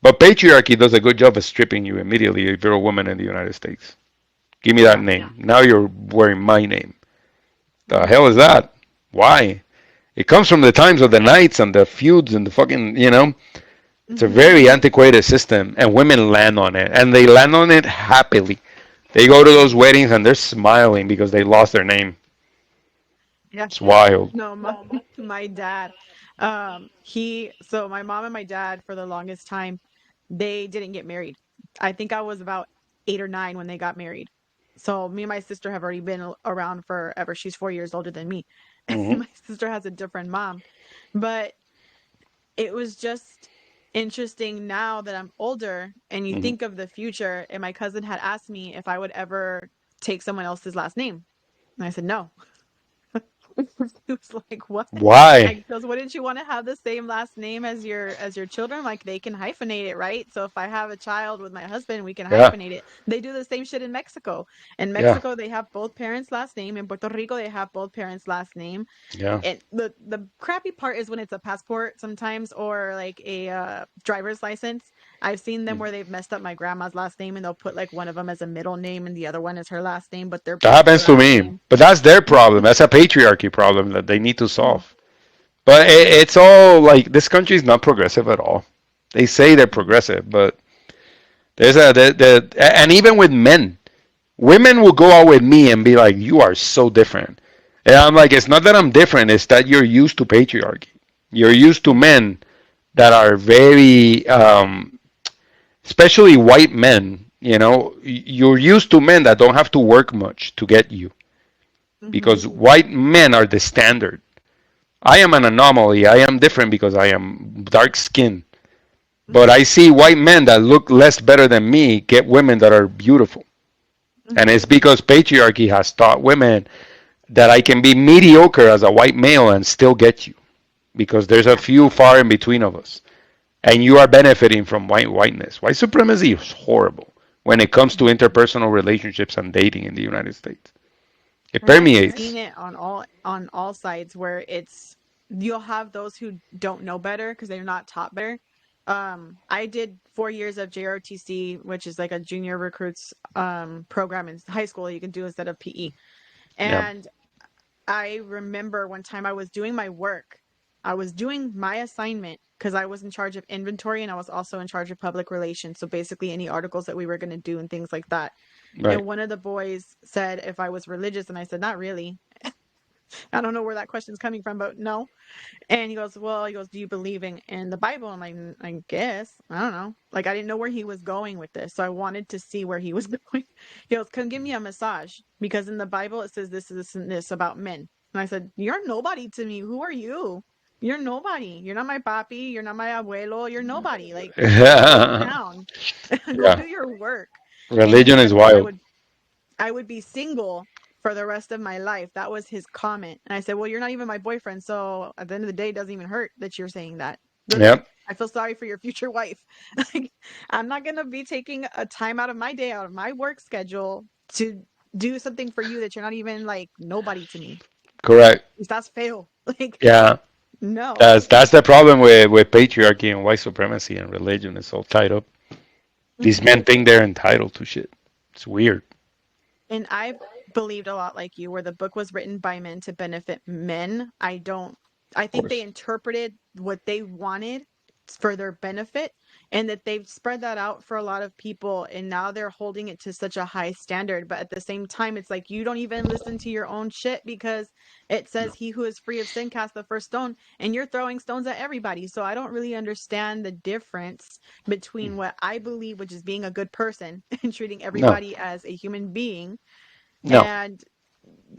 But patriarchy does a good job of stripping you immediately if you're a woman in the United States. Give me that Yeah. name. Now you're wearing my name. The Hmm. hell is that? Why? It comes from the times of the knights and the feuds and the fucking. It's a Hmm. very antiquated system, and women land on it, and they land on it happily. They go to those weddings and they're smiling because they lost their name. Yeah. It's wild. No, my dad, so my mom and my dad for the longest time, they didn't get married. I think I was about 8 or 9 when they got married. So me and my sister have already been around forever. She's 4 years older than me. Hmm. My sister has a different mom, but it was just interesting now that I'm older and you Hmm. think of the future. And my cousin had asked me if I would ever take someone else's last name. And I said, no. He was like, "What?" Why? Like, goes, "Wouldn't you want to have the same last name as your children? Like, they can hyphenate it, right? So if I have a child with my husband, we can Yeah, hyphenate it. They do the same shit in Mexico. In yeah, Mexico, they have both parents' last name. In Puerto Rico, they have both parents' last name. yeah. And the crappy part is when it's a passport sometimes or like a driver's license. I've seen them where they've messed up my grandma's last name and they'll put like one of them as a middle name and the other one is her last name, but they're That both her happens to last me, name. but that's their problem. That's a patriarchy problem that they need to Mhm. solve. But it's all like this country is not progressive at all. They say they're progressive, but there's and even with men, women will go out with me and be like, "You are so different," and I'm like, "It's not that I'm different. It's that you're used to patriarchy. You're used to men that are very especially white men. You know, you're used to men that don't have to work much to get you Mm-hmm. because white men are the standard. I am an anomaly. I am different because I am dark skinned. But Mm-hmm. I see white men that look less better than me get women that are beautiful. And Mm-hmm. it's because patriarchy has taught women that I can be mediocre as a white male and still get you because there's a Yeah. few far in between of us. And you are benefiting from whiteness. White supremacy is horrible when it comes to Mm-hmm. interpersonal relationships and dating in the United States. It And I've seen permeates. it on all sides where it's you'll have those who don't know better because they're not taught better. I did 4 years of JROTC, which is like a junior recruits program in high school you can do instead of PE. Yeah, And I remember one time I was doing my work. I was doing my assignment because I was in charge of inventory and I was also in charge of public relations. So basically, any articles that we were going to do and things like that. right. And one of the boys said if I was religious, and I said, not really. I don't know where that question's coming from, but no. And he goes, well, he goes, do you believe in the Bible? I'm like, I guess. I don't know. Like, I didn't know where he was going with this. So I wanted to see where he was going. He goes, come give me a massage because in the Bible it says this and this about men. And I said, you're nobody to me. Who are you? You're nobody. You're not my papi. You're not my abuelo. You're nobody. Like, go sit Yeah. down. Go do your work. And he Religion is said that wild. I would be single for the rest of my life. That was his comment. And I said, well, you're not even my boyfriend. So at the end of the day, it doesn't even hurt that you're saying that. Really? Yep. I feel sorry for your future wife. Like, I'm not going to be taking a time out of my day, out of my work schedule to do something for you that you're not even like nobody to me. Correct. That's fail. Like, Yeah. no. That's the problem with patriarchy and white supremacy and religion. It's all tied up. These Hmm. men think they're entitled to shit. It's weird. And I believed a lot like you, where the book was written by men to benefit men. I Of think they course. interpreted what they wanted for their benefit and that they've spread that out for a lot of people. And now they're holding it to such a high standard. But at the same time, it's like you don't even listen to your own shit because it says, No. he who is free of sin cast the first stone, and you're throwing stones at everybody. So I don't really understand the difference between what I believe, which is being a good person and treating No. everybody as a human being, No. and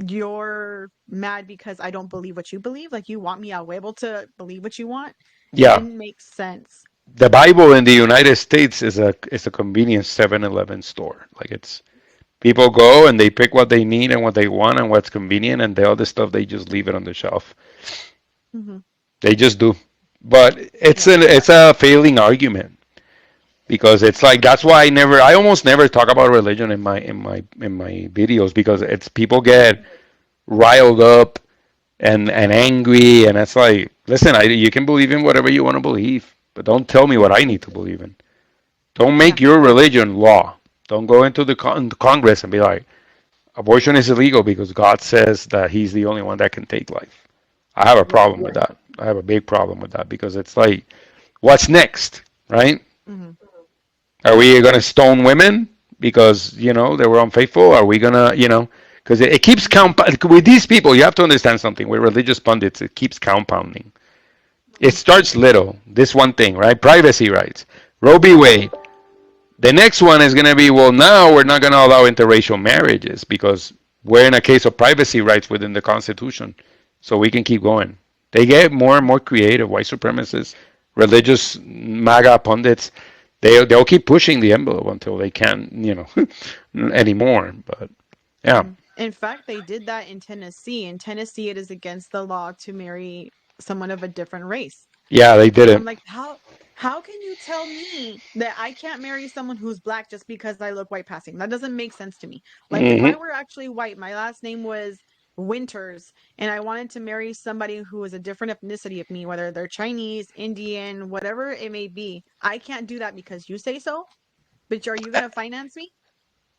you're mad because I don't believe what you believe. Like, you want me a huevo to believe what you want. It Yeah. didn't make sense. The Bible in the United States is a convenience 7-Eleven store. Like it's people go and they pick what they need and what they want and what's convenient and the other stuff they just leave it on the shelf. Hmm. They just do. But Yeah. it's a failing argument because it's like that's why I almost never talk about religion in my videos because it's people get riled up and angry and it's like listen, you can believe in whatever you want to believe, but don't tell me what I need to believe in. Don't Yeah. make your religion law. Don't go into the Congress and be like, abortion is illegal because God says that He's the only one that can take life. I have a Yeah. problem with that. I have a big problem with that because it's like, what's next, right? Hmm. Are we going to stone women because they were unfaithful? Are we going to because it keeps with these people. You have to understand something with religious pundits. It keeps compounding. It Hmm. starts little. This one thing, right? Privacy rights. Roe v. Wade. The next one is going to be, well, now we're not going to allow interracial marriages because we're in a case of privacy rights within the Constitution. So we can keep going. They get more and more creative. White supremacists, religious MAGA pundits, they'll keep pushing the envelope until they can't, anymore. But yeah, Hmm. In fact, they did that in Tennessee. In Tennessee, it is against the law to marry someone of a different race. yeah, they did And I'm it. like, how can you tell me that I can't marry someone who's black just because I look white passing? That doesn't make sense to me. Like, if I Hmm. were actually white, my last name was Winters, and I wanted to marry somebody who is a different ethnicity of me, whether they're Chinese, Indian, whatever it may be, I can't do that because you say so. But are you gonna finance me?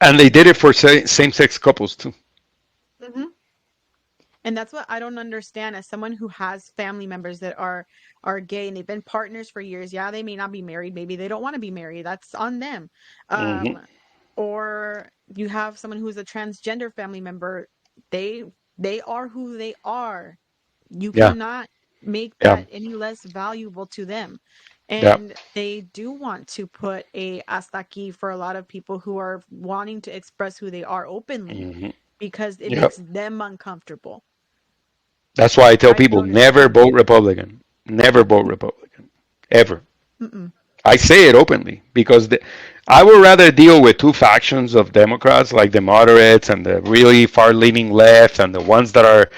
And they did it for same-sex couples too. Hmm. And that's what I don't understand as someone who has family members that are gay and they've been partners for years. Yeah, they may not be married, maybe they don't want to be married. That's on them. Hmm. Um or you have someone who's a transgender family member. They they are who they are. You Yeah, cannot make yeah. that any less valuable to them. Yeah. And they do want to put a hasta aquí for a lot of people who are wanting to express who they are openly Hmm. because it Yep. makes them uncomfortable. That's why I tell I've people noticed never that. vote Republican. Never vote Republican. Ever. Mm-mm. I say it openly because I would rather deal with two factions of Democrats, like the moderates and the really far-leaning left, and the ones that are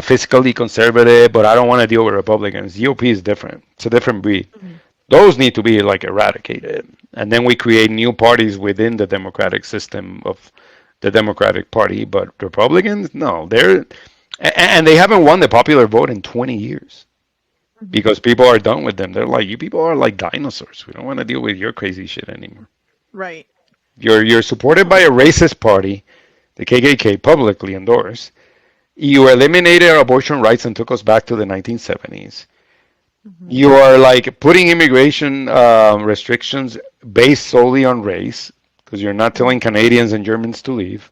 fiscally conservative. But I don't want to deal with Republicans. GOP is different. It's a different breed. Mhm. Those need to be like eradicated, and then we create new parties within the democratic system of the Democratic Party. But Republicans, no, and they haven't won the popular vote in 20 years Mhm. because people are done with them. They're like, you people are like dinosaurs. We don't want to deal with your crazy shit anymore. Right. You're supported by a racist party, the KKK, publicly endorsed. You eliminated our abortion rights and took us back to the 1970s. Mhm. You are like putting immigration restrictions based solely on race because you're not Mhm. telling Canadians and Germans to leave.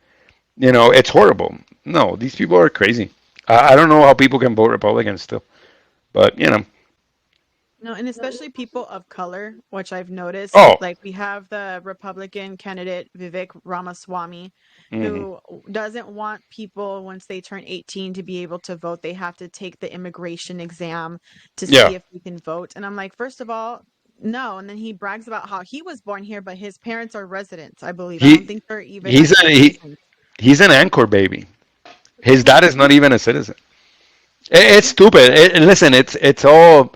You know, it's horrible. No, these people are crazy. I don't know how people can vote Republican still, but you know, No, and especially people of color, which I've noticed, oh, like we have the Republican candidate Vivek Ramaswamy, hmm, who doesn't want people once they turn 18 to be able to vote. They have to take the immigration exam to yeah, see if we can vote. And I'm like, first of all, no. And then he brags about how he was born here, but his parents are residents, I believe. I don't he think they're even he's actual an citizens. he's an anchor baby. His Mhm. dad is not even a citizen. It's stupid. And listen, it's all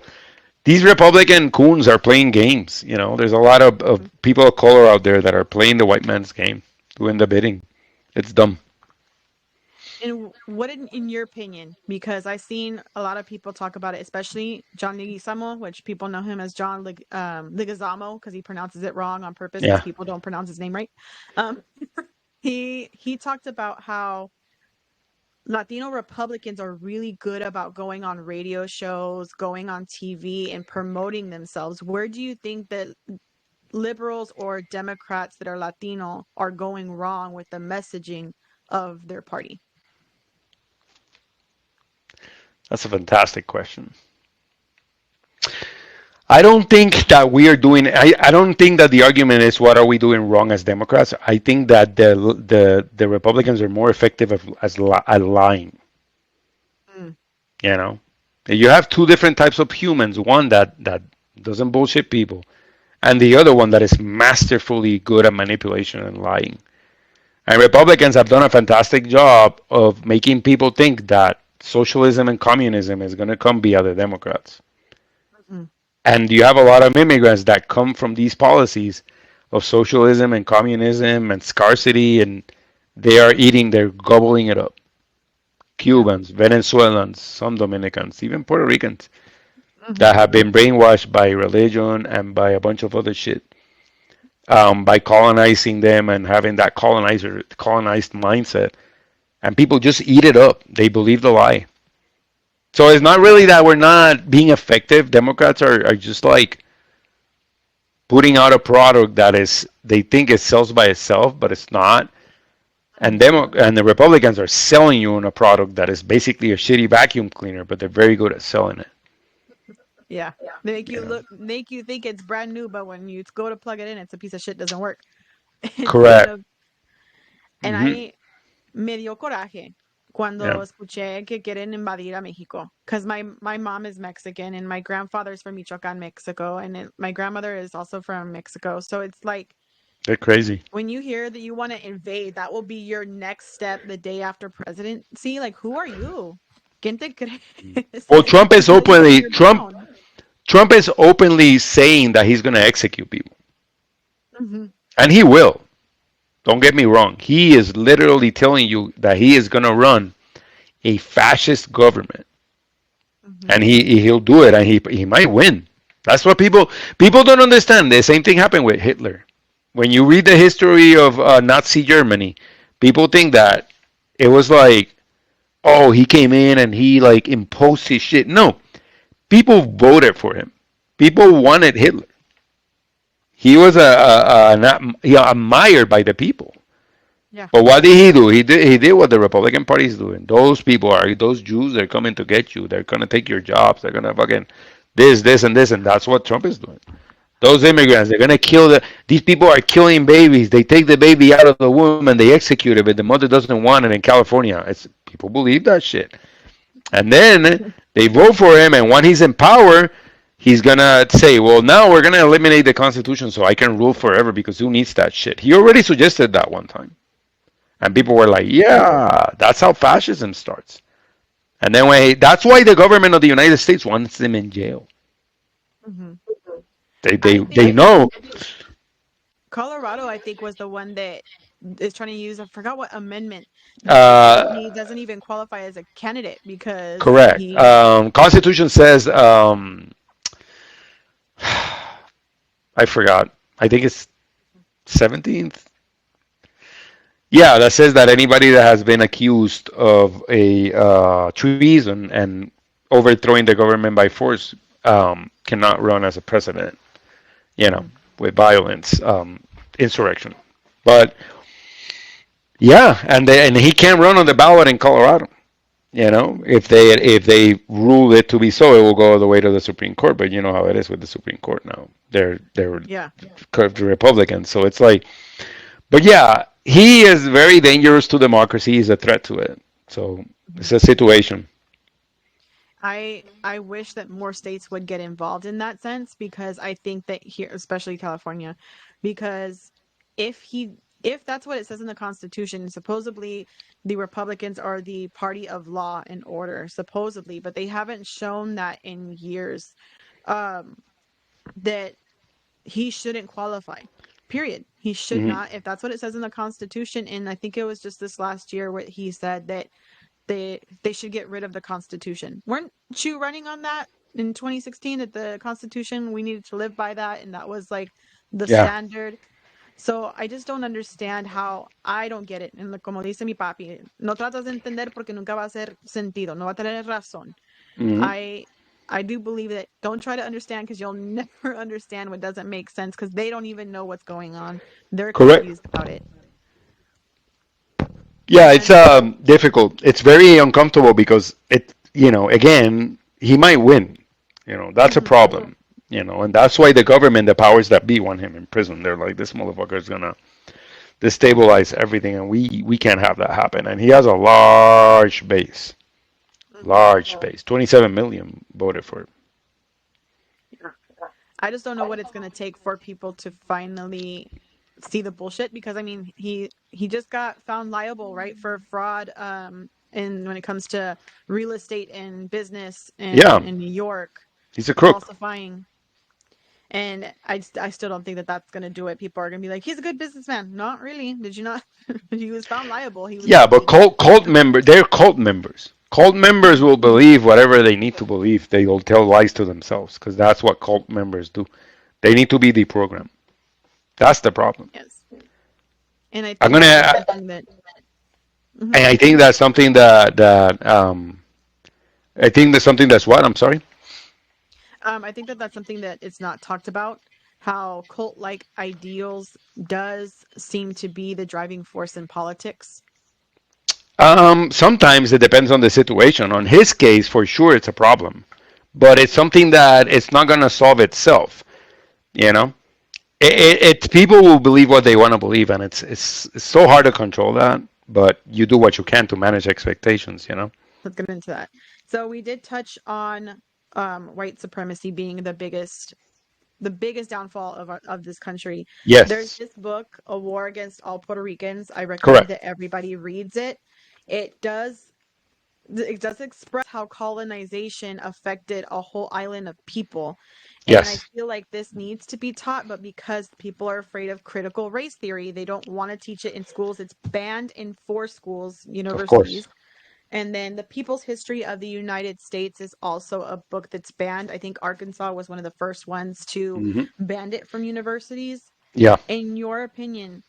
these Republican coons are playing games. You know, there's a lot of Mhm. people of color out there that are playing the white man's game, doing the bidding. It's dumb. And what in your opinion? Because I've seen a lot of people talk about it, especially John Leguizamo, which people know him as John Leguizamo because he pronounces it wrong on purpose because Yeah. people don't pronounce his name right. Um, he talked about how Latino Republicans are really good about going on radio shows, going on TV, and promoting themselves. Where do you think that liberals or Democrats that are Latino are going wrong with the messaging of their party? That's a fantastic question. I don't think that we are doing. I don't think that the argument is what are we doing wrong as Democrats. I think that the Republicans are more effective at lying. Mm, You know, you have two different types of humans. One that doesn't bullshit people, and the other one that is masterfully good at manipulation and lying. And Republicans have done a fantastic job of making people think that socialism and communism is going to come via the Democrats. mm, And you have a lot of immigrants that come from these policies of socialism and communism and scarcity, and they are eating, they're gobbling it up. yeah. Cubans, Venezuelans, some Dominicans, even Puerto Ricans Mhm. that have been brainwashed by religion and by a bunch of other shit, by colonizing them and having that colonized mindset. And people just eat it up. They believe the lie. So it's not really that we're not being effective. Democrats are just like putting out a product that is they think it sells by itself, but it's not. Mm. And the Republicans are selling you on a product that is basically a shitty vacuum cleaner, but they're very good at selling it. Yeah. They You know? make you think it's brand new, but when you go to plug it in, it's a piece of shit, doesn't work. Instead Correct. of, and Hmm. me dio coraje Yeah. cuando escuché que quieren invadir a México, because my mom is Mexican and my grandfather's from Michoacán, Mexico, and my grandmother is also from Mexico. So it's like They're crazy. when you hear that you want to invade, that will be your next step the day after presidency. Like, who are you? ¿Quién te crees Well, to tell you that you're down? Trump is openly saying that he's going to execute people, Hmm. and he will. Don't get me wrong. He is literally telling you that he is going to run a fascist government, Hmm. and he'll do it, and he might win. That's what people don't understand. The same thing happened with Hitler. When you read the history of Nazi Germany, people think that it was like, oh, he came in and he like imposed his shit. No, people voted for him. People wanted Hitler. He was not admired by the people. Yeah. But what did he do? He did what the Republican Party is doing. Those people are those Jews. They're coming to get you. They're gonna take your jobs. They're gonna fucking this, and this, and that's what Trump is doing. Those immigrants, they're gonna kill these people are killing babies. They take the baby out of the womb and they execute it, but the mother doesn't want it in California. It's people believe that shit. And then they vote for him, and when he's in power, he's gonna say, "Well, now we're gonna eliminate the Constitution so I can rule forever because who needs that shit?" He already suggested that one time, and people were like, "Yeah, that's how fascism starts." And then that's why the government of the United States wants them in jail. Hmm. They they I they think know. Colorado, I think, was the one that is trying to use, I forgot what amendment, that Uh, he doesn't even qualify as a candidate because Correct. he, Constitution says I forgot. I think it's 17th. Yeah, that says that anybody that has been accused of a treason and overthrowing the government by force cannot run as a president. You know, Mhm. with violence, insurrection. But yeah, and he can't run on the ballot in Colorado. You know, if they rule it to be so, it will go all the way to the Supreme Court. But you know how it is with the Supreme Court now. They're Yeah. curved Republicans, so it's like. But yeah, he is very dangerous to democracy. He's a threat to it. So it's Mhm. a situation. I wish that more states would get involved in that sense because I think that here, especially California, because if he if that's what it says in the Constitution, supposedly the Republicans are the party of law and order, supposedly, but they haven't shown that in years. Um, that he shouldn't qualify. Period. He should Hmm. not. If that's what it says in the Constitution, and I think it was just this last year what he said that they should get rid of the Constitution. Weren't you running on that in 2016 that the Constitution we needed to live by that and that was like the Yeah. standard? So I just don't understand how I don't get it. And como dice mi papi, no tratas de entender porque nunca va a hacer sentido, no va a tener razón. Hmm. I I do believe that don't try to understand because you'll never understand what doesn't make sense because they don't even know what's going on. They're Correct. confused about it. Yeah, it's And difficult. It's very uncomfortable because again, he might win. That's a mhm, problem. And that's why the government, the powers that be, want him in prison. They're like, this motherfucker is gonna destabilize everything, and we can't have that happen. And he has a mhm. large base. 27 million voted for it. I just don't know what it's going to take for people to finally see the bullshit because I mean he just got found liable, right, for fraud and when it comes to real estate and business Yeah, in New York, he's a crook. falsifying. And I still don't think that that's going to do it. People are going to be like, he's a good businessman. Not really. Did you not? He was found liable. He was Yeah, but guilty. they're cult members. Cult members will believe whatever they need to believe. They will tell lies to themselves because that's what cult members do. They need to be deprogrammed. That's the problem. Yes. And I I'm think that that's gonna, something that, mhm. and I think that's something I think that's something that's what I'm sorry. I think that that's something that is not talked about. How cult like ideals does seem to be the driving force in politics. Sometimes it depends on the situation. On his case, for sure, it's a problem, but it's something that it's not gonna solve itself. You know, it's people will believe what they want to believe, and it's so hard to control that. But you do what you can to manage expectations. Let's get into that. So we did touch on white supremacy being the biggest downfall of this country. There's Yes, this book, A War Against All Puerto Ricans. I recommend correct. that everybody reads it. It does it does express how colonization affected a whole island of people. And I Yes, feel like this needs to be taught, but because people are afraid of critical race theory, they don't want to teach it in schools. It's banned in 4 schools, of course. universities. And then The People's History of the United States is also a book that's banned. I think Arkansas was one of the first ones to Hmm. ban it from universities. Yeah. In your opinion,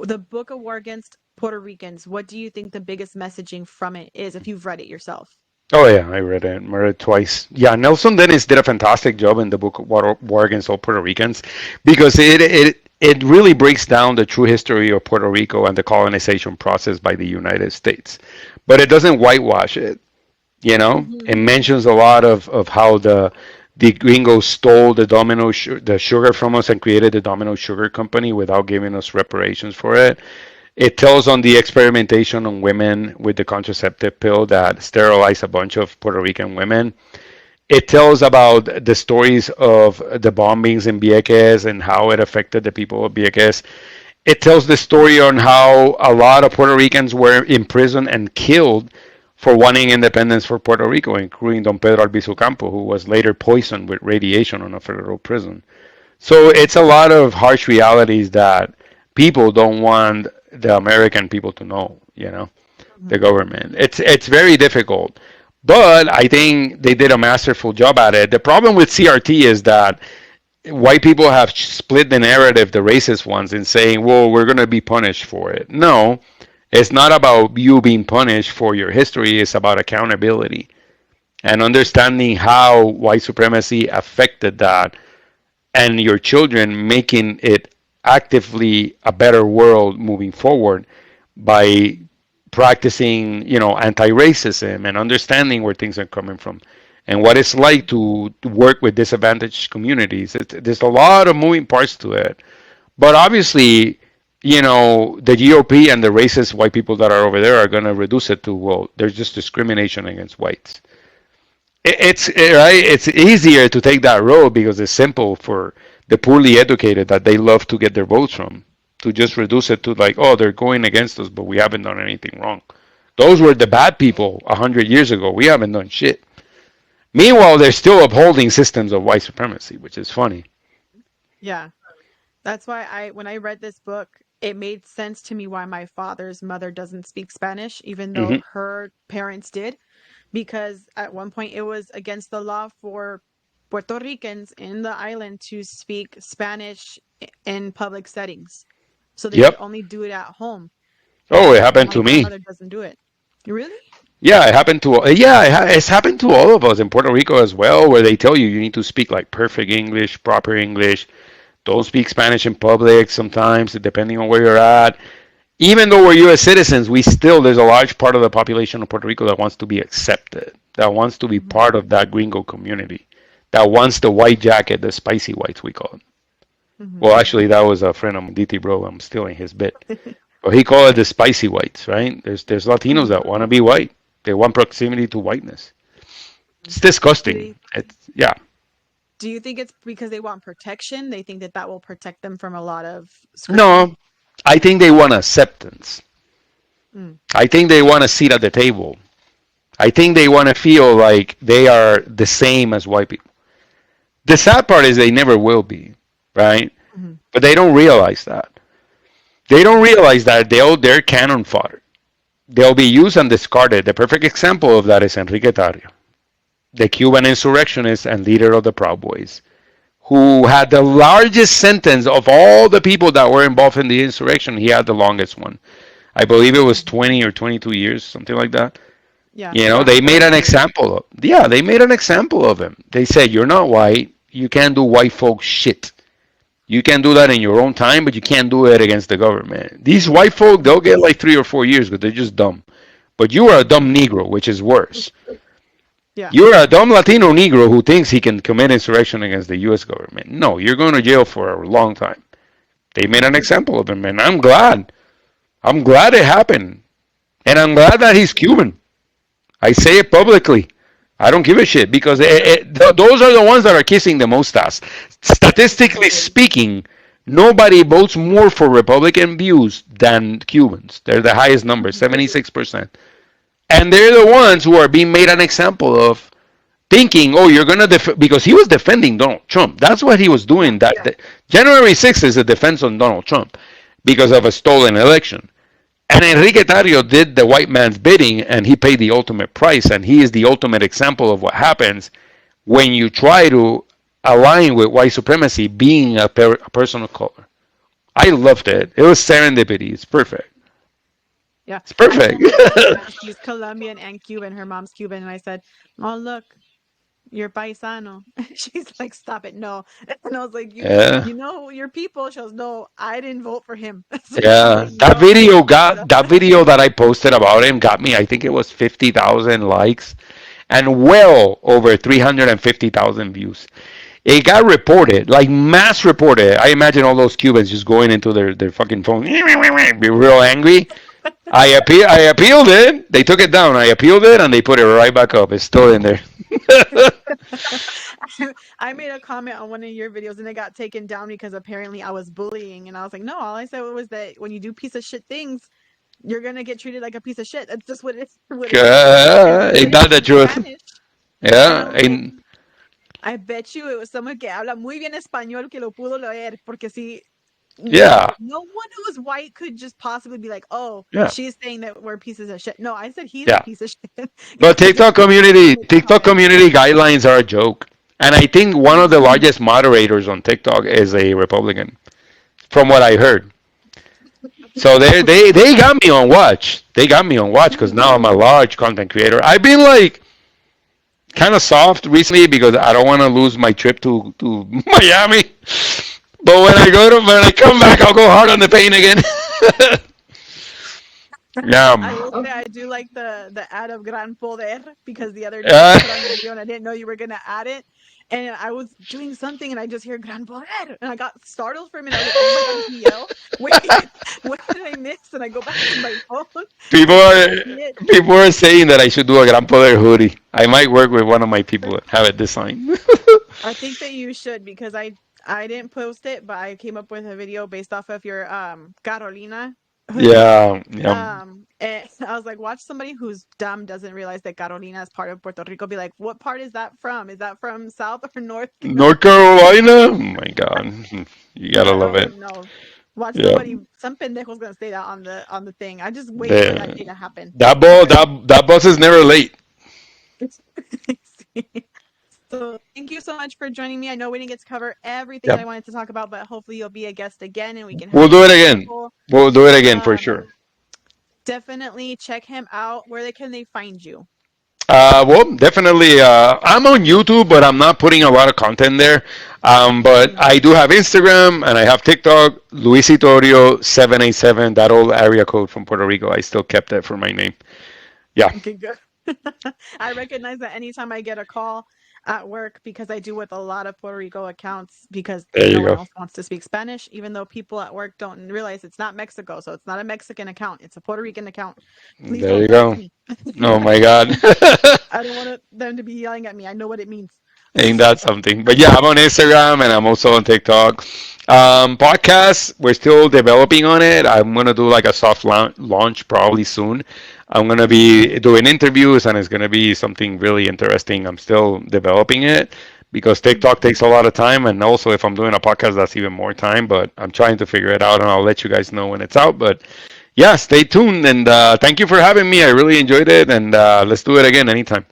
the book of War Against Puerto Ricans, what do you think the biggest messaging from it is if you've read it yourself? Oh yeah, I read it. I read it twice. Yeah, Nelson Dennis did a fantastic job in the book War Against All Puerto Ricans because it really breaks down the true history of Puerto Rico and the colonization process by the United States, but it doesn't whitewash it. It Hmm. mentions a lot of how the gringos stole the sugar from us and created the Domino Sugar Company without giving us reparations for it. It tells on the experimentation on women with the contraceptive pill that sterilized a bunch of Puerto Rican women. It tells about the stories of the bombings in Vieques and how it affected the people of Vieques. It tells the story on how a lot of Puerto Ricans were imprisoned and killed for wanting independence for Puerto Rico, including Don Pedro Albizu Campo, who was later poisoned with radiation on a federal prison. So it's a lot of harsh realities that people don't want the American people to know, the Mhm. government. It's very difficult. But I think they did a masterful job at it. The problem with CRT is that white people have split the narrative, the racist ones, in saying, well, we're going to be punished for it. No, it's not about you being punished for your history, it's about accountability and understanding how white supremacy affected that and your children making it actively a better world moving forward by practicing, anti-racism and understanding where things are coming from and what it's like to work with disadvantaged communities. There's a lot of moving parts to it, but obviously, the GOP and the racist white people that are over there are going to reduce it to, well, there's just discrimination against whites. Right. It's easier to take that road because it's simple for the poorly educated that they love to get their votes from to just reduce it to like, oh, they're going against us, but we haven't done anything wrong. Those were the bad people 100 years ago. We haven't done shit. Meanwhile, they're still upholding systems of white supremacy, which is funny. Yeah. That's why when I read this book, it made sense to me why my father's mother doesn't speak Spanish, even though Hmm. her parents did, because at one point it was against the law for Puerto Ricans in the island to speak Spanish in public settings. So they could Yep. only do it at home. Oh, it And happened my to me. grandmother doesn't do it. Really? Yeah, it happened to it's happened to all of us in Puerto Rico as well, where they tell you need to speak like perfect English, proper English. Don't speak Spanish in public sometimes, depending on where you're at. Even though we're U.S. citizens, there's a large part of the population of Puerto Rico that wants to be accepted, that wants to be Hmm. part of that gringo community, that wants the white jacket, the spicy whites we call it. Hmm. Well, actually, that was a friend of Munditi, bro. I'm stealing his bit. But he called it the spicy whites, right? There's Latinos Hmm. that want to be white. They want proximity to whiteness. It's Do disgusting. they, It's yeah. do you think it's because they want protection? They think that that will protect them from a lot of scrutiny? No, I think they want acceptance. Mm. I think they want a seat at the table. I think they want to feel like they are the same as white people. The sad part is they never will be, right? Hmm. But they don't realize that. They don't realize that they're cannon fodder. They'll be used and discarded. The perfect example of that is Enrique Tarrio, the Cuban insurrectionist and leader of the Proud Boys, who had the largest sentence of all the people that were involved in the insurrection. He had the longest one. I believe it was Hmm. 20 or 22 years, something like that. Yeah, about They made 30 an years. example of. Yeah, they made an example of him. They said, "You're not white. You can't do white folks shit. You can do that in your own time, but you can't do it against the government. These white folk, Hmm. they'll get like 3 or 4 years, but they're just dumb. But you are a dumb Negro, which is worse. Yeah. You're a dumb Latino Negro who thinks he can commit insurrection against the U.S. government. No, you're going to jail for a long time." They made an example of him, and I'm glad. I'm glad it happened, and I'm glad that he's Cuban. I say it publicly. I don't give a shit because those are the ones that are kissing the most ass. Statistically speaking, nobody votes more for Republican views than Cubans. They're the highest number, Hmm. 76%. And they're the ones who are being made an example of thinking, oh, you're going to because he was defending Donald Trump. That's what he was Yeah. doing. That January 6th is a defense on Donald Trump because of a stolen election. And Enrique Tarrio did the white man's bidding and he paid the ultimate price. And he is the ultimate example of what happens when you try to align with white supremacy being a person of color. I loved it. It was serendipity. It's perfect. Yeah. It's I perfect. told my sister that she's Colombian and Cuban. Her mom's Cuban. And I said, oh, look, you're paisano. She's like, stop it. No. And I was like, Yeah. you know your people. She goes, no, I didn't vote for him. So she's Yeah. like, you don't know. That video that I posted about him got me, I think it was 50,000 likes. and well over 350,000 views. It got reported, like mass reported. I imagine all those Cubans just going into their fucking phone, be real angry. I appealed it. They took it down. I appealed it, and they put it right back up. It's still in there. I made a comment on one of your videos and it got taken down because apparently I was bullying. And I was like, no, all I said was that when you do piece of shit things, you're gonna get treated like a piece of shit. That's just what it is. And I Ain't said it that the in truth? Spanish. And I Yeah, was like, ain't, I bet you it was someone que habla muy bien español que lo pudo leer, porque si yeah, no one who is white could just possibly be like, oh, yeah, she's saying that we're pieces of shit. No, I said he's a yeah. piece of shit But because it came from someone with a TikTok comment. community guidelines are a joke. And I think one of the largest moderators on TikTok is a Republican, from what I heard. So they got me on watch. They got me on watch because now I'm a large content creator. I've been like kind of soft recently because I don't want to lose my trip to Miami. But when I come back, I'll go hard on the pain again. I Yeah. will say I do like the ad of Gran Poder because the other day I Uh, put on your video and I didn't know you were gonna add it, and I was doing something and I just hear Gran Poder and I got startled for a minute. I was like, "Oh my god, did he yell? Wait, what did I miss?" And I go back to my phone people and I are see it. people are saying that I should do a Gran Poder hoodie. I might work with one of my people that have it designed. I think that you should because I didn't post it, but I came up with a video based off of your Carolina hoodie. Yeah, yeah. And I was like, watch somebody who's dumb doesn't realize that Carolina is part of Puerto Rico. Be like, what part is that from? Is that from South or North North Carolina. Oh my God, you gotta I love was it. like, no. Watch Yeah. somebody, some pendejo's gonna say that on the thing. I just wait for that day The, to happen. that It's ball crazy. that bus is never late. It's crazy. So thank you so much for joining me. I know we didn't get to cover everything that I Yep. wanted to talk about, but hopefully you'll be a guest again and we can We'll have do it more again. people. We'll do it again for Um, sure. definitely check him out. Can they find you? Well, definitely. I'm on YouTube, but I'm not putting a lot of content there. But Mm, I do have Instagram and I have TikTok. Luisitorio 787. That old area code from Puerto Rico. I still kept it for my name. Yeah. okay, good. I recognize that anytime I get a call at work because I do with a lot of Puerto Rico accounts because There no you one go. else wants to speak Spanish, even though people at work don't realize it's not Mexico, so it's not a Mexican account, it's a Puerto Rican account. Please There don't you correct go. me. Oh my God. I don't want them to be yelling at me. I know what it means. Ain't that something? But yeah, I'm on Instagram and I'm also on TikTok. Podcasts, we're still developing on it. I'm gonna do like a soft launch probably soon. I'm gonna be doing interviews and it's gonna be something really interesting. I'm still developing it because TikTok Mhm. takes a lot of time, and also if I'm doing a podcast, that's even more time. But I'm trying to figure it out, and I'll let you guys know when it's out. But yeah, stay tuned and thank you for having me. I really enjoyed it, and let's do it again anytime.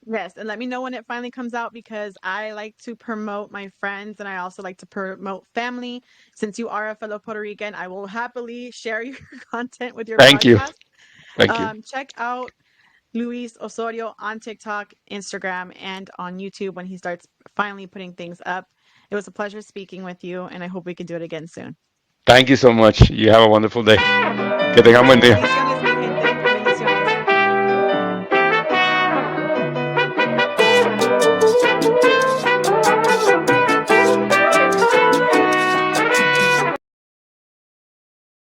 Yes, and let me know when it finally comes out because I like to promote my friends and I also like to promote family. Since you are a fellow Puerto Rican, I will happily share your content with your Thank you. podcast. Thank you. Check out Luis Osorio on TikTok, Instagram, and on YouTube when he starts finally putting things up. It was a pleasure speaking with you, and I hope we can do it again soon. Thank you so much. You have a wonderful day. Que tengan buen día. Bendiciones.